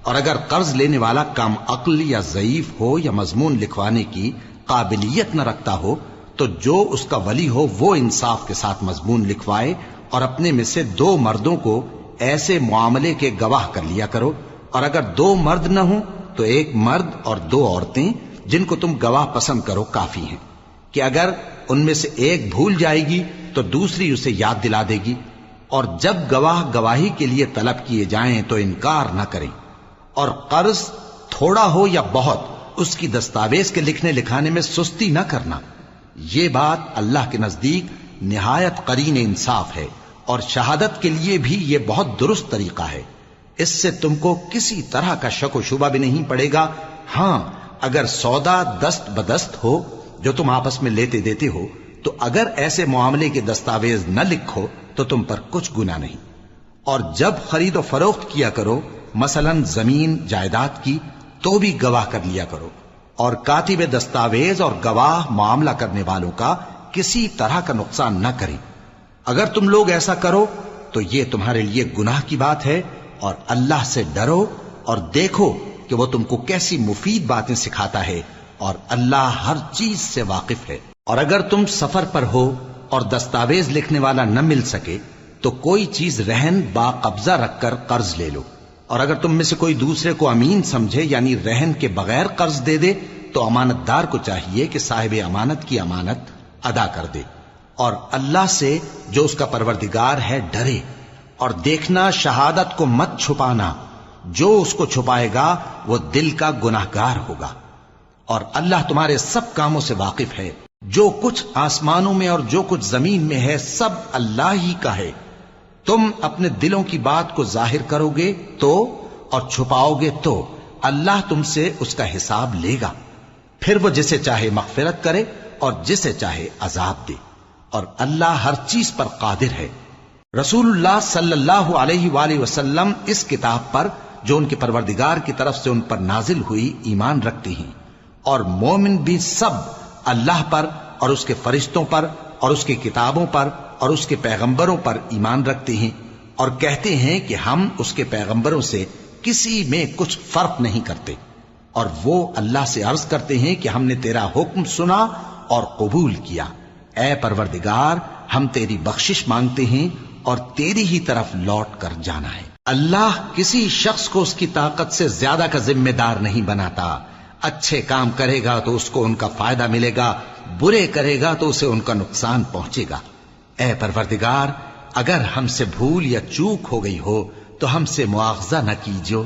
اور اگر قرض لینے والا کم عقل یا ضعیف ہو یا مضمون لکھوانے کی قابلیت نہ رکھتا ہو تو جو اس کا ولی ہو وہ انصاف کے ساتھ مضمون لکھوائے، اور اپنے میں سے 2 مردوں کو ایسے معاملے کے گواہ کر لیا کرو، اور اگر 2 مرد نہ ہوں تو 1 مرد اور 2 عورتیں جن کو تم گواہ پسند کرو کافی ہیں، کہ اگر ان میں سے ایک بھول جائے گی تو دوسری اسے یاد دلا دے گی، اور جب گواہ گواہی کے لیے طلب کیے جائیں تو انکار نہ کریں۔ اور قرض تھوڑا ہو یا بہت اس کی دستاویز کے لکھنے لکھانے میں سستی نہ کرنا، یہ بات اللہ کے نزدیک نہایت قرین انصاف ہے، اور شہادت کے لیے بھی یہ بہت درست طریقہ ہے۔ اس سے تم کو کسی طرح کا شک و شبہ بھی نہیں پڑے گا۔ ہاں، اگر سودا دست بدست ہو جو تم آپس میں لیتے دیتے ہو تو اگر ایسے معاملے کے دستاویز نہ لکھو تو تم پر کچھ گناہ نہیں۔ اور جب خرید و فروخت کیا کرو، مثلا زمین جائیداد کی، تو بھی گواہ کر لیا کرو، اور کاتب دستاویز اور گواہ معاملہ کرنے والوں کا کسی طرح کا نقصان نہ کریں۔ اگر تم لوگ ایسا کرو تو یہ تمہارے لیے گناہ کی بات ہے، اور اللہ سے ڈرو اور دیکھو کہ وہ تم کو کیسی مفید باتیں سکھاتا ہے، اور اللہ ہر چیز سے واقف ہے۔ اور اگر تم سفر پر ہو اور دستاویز لکھنے والا نہ مل سکے تو کوئی چیز رہن با قبضہ رکھ کر قرض لے لو، اور اگر تم میں سے کوئی دوسرے کو امین سمجھے یعنی رہن کے بغیر قرض دے دے تو امانت دار کو چاہیے کہ صاحب امانت کی امانت ادا کر دے، اور اللہ سے جو اس کا پروردگار ہے ڈرے، اور دیکھنا شہادت کو مت چھپانا، جو اس کو چھپائے گا وہ دل کا گناہگار ہوگا، اور اللہ تمہارے سب کاموں سے واقف ہے، جو کچھ آسمانوں میں اور جو کچھ زمین میں ہے سب اللہ ہی کا ہے۔ تم اپنے دلوں کی بات کو ظاہر کرو گے تو اور چھپاؤ گے تو اللہ تم سے اس کا حساب لے گا، پھر وہ جسے چاہے مغفرت کرے اور جسے چاہے عذاب دے، اور اللہ ہر چیز پر قادر ہے۔ رسول اللہ صلی اللہ علیہ وآلہ وسلم اس کتاب پر جو ان کے پروردگار کی طرف سے ان پر نازل ہوئی ایمان رکھتے ہیں، اور مومن بھی سب اللہ پر اور اس کے فرشتوں پر اور اس کی کتابوں پر اور اس کے پیغمبروں پر ایمان رکھتے ہیں، اور کہتے ہیں کہ ہم اس کے پیغمبروں سے کسی میں کچھ فرق نہیں کرتے، اور وہ اللہ سے عرض کرتے ہیں کہ ہم نے تیرا حکم سنا اور قبول کیا، اے پروردگار ہم تیری بخشش مانگتے ہیں اور تیری ہی طرف لوٹ کر جانا ہے۔ اللہ کسی شخص کو اس کی طاقت سے زیادہ کا ذمہ دار نہیں بناتا، اچھے کام کرے گا تو اس کو ان کا فائدہ ملے گا، برے کرے گا تو اسے ان کا نقصان پہنچے گا۔ اے پروردگار اگر ہم سے بھول یا چوک ہو گئی ہو تو ہم سے مواخذہ نہ کیجو،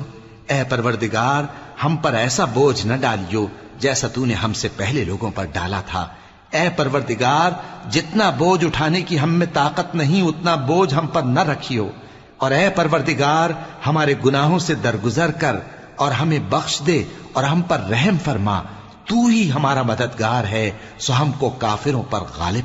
اے پروردگار ہم پر ایسا بوجھ نہ ڈالیو جیسا تو نے ہم سے پہلے لوگوں پر ڈالا تھا، اے پروردگار جتنا بوجھ اٹھانے کی ہم میں طاقت نہیں اتنا بوجھ ہم پر نہ رکھیو، اور اے پروردگار ہمارے گناہوں سے درگزر کر اور ہمیں بخش دے اور ہم پر رحم فرما، تو ہی ہمارا مددگار ہے، سو ہم کو کافروں پر غالب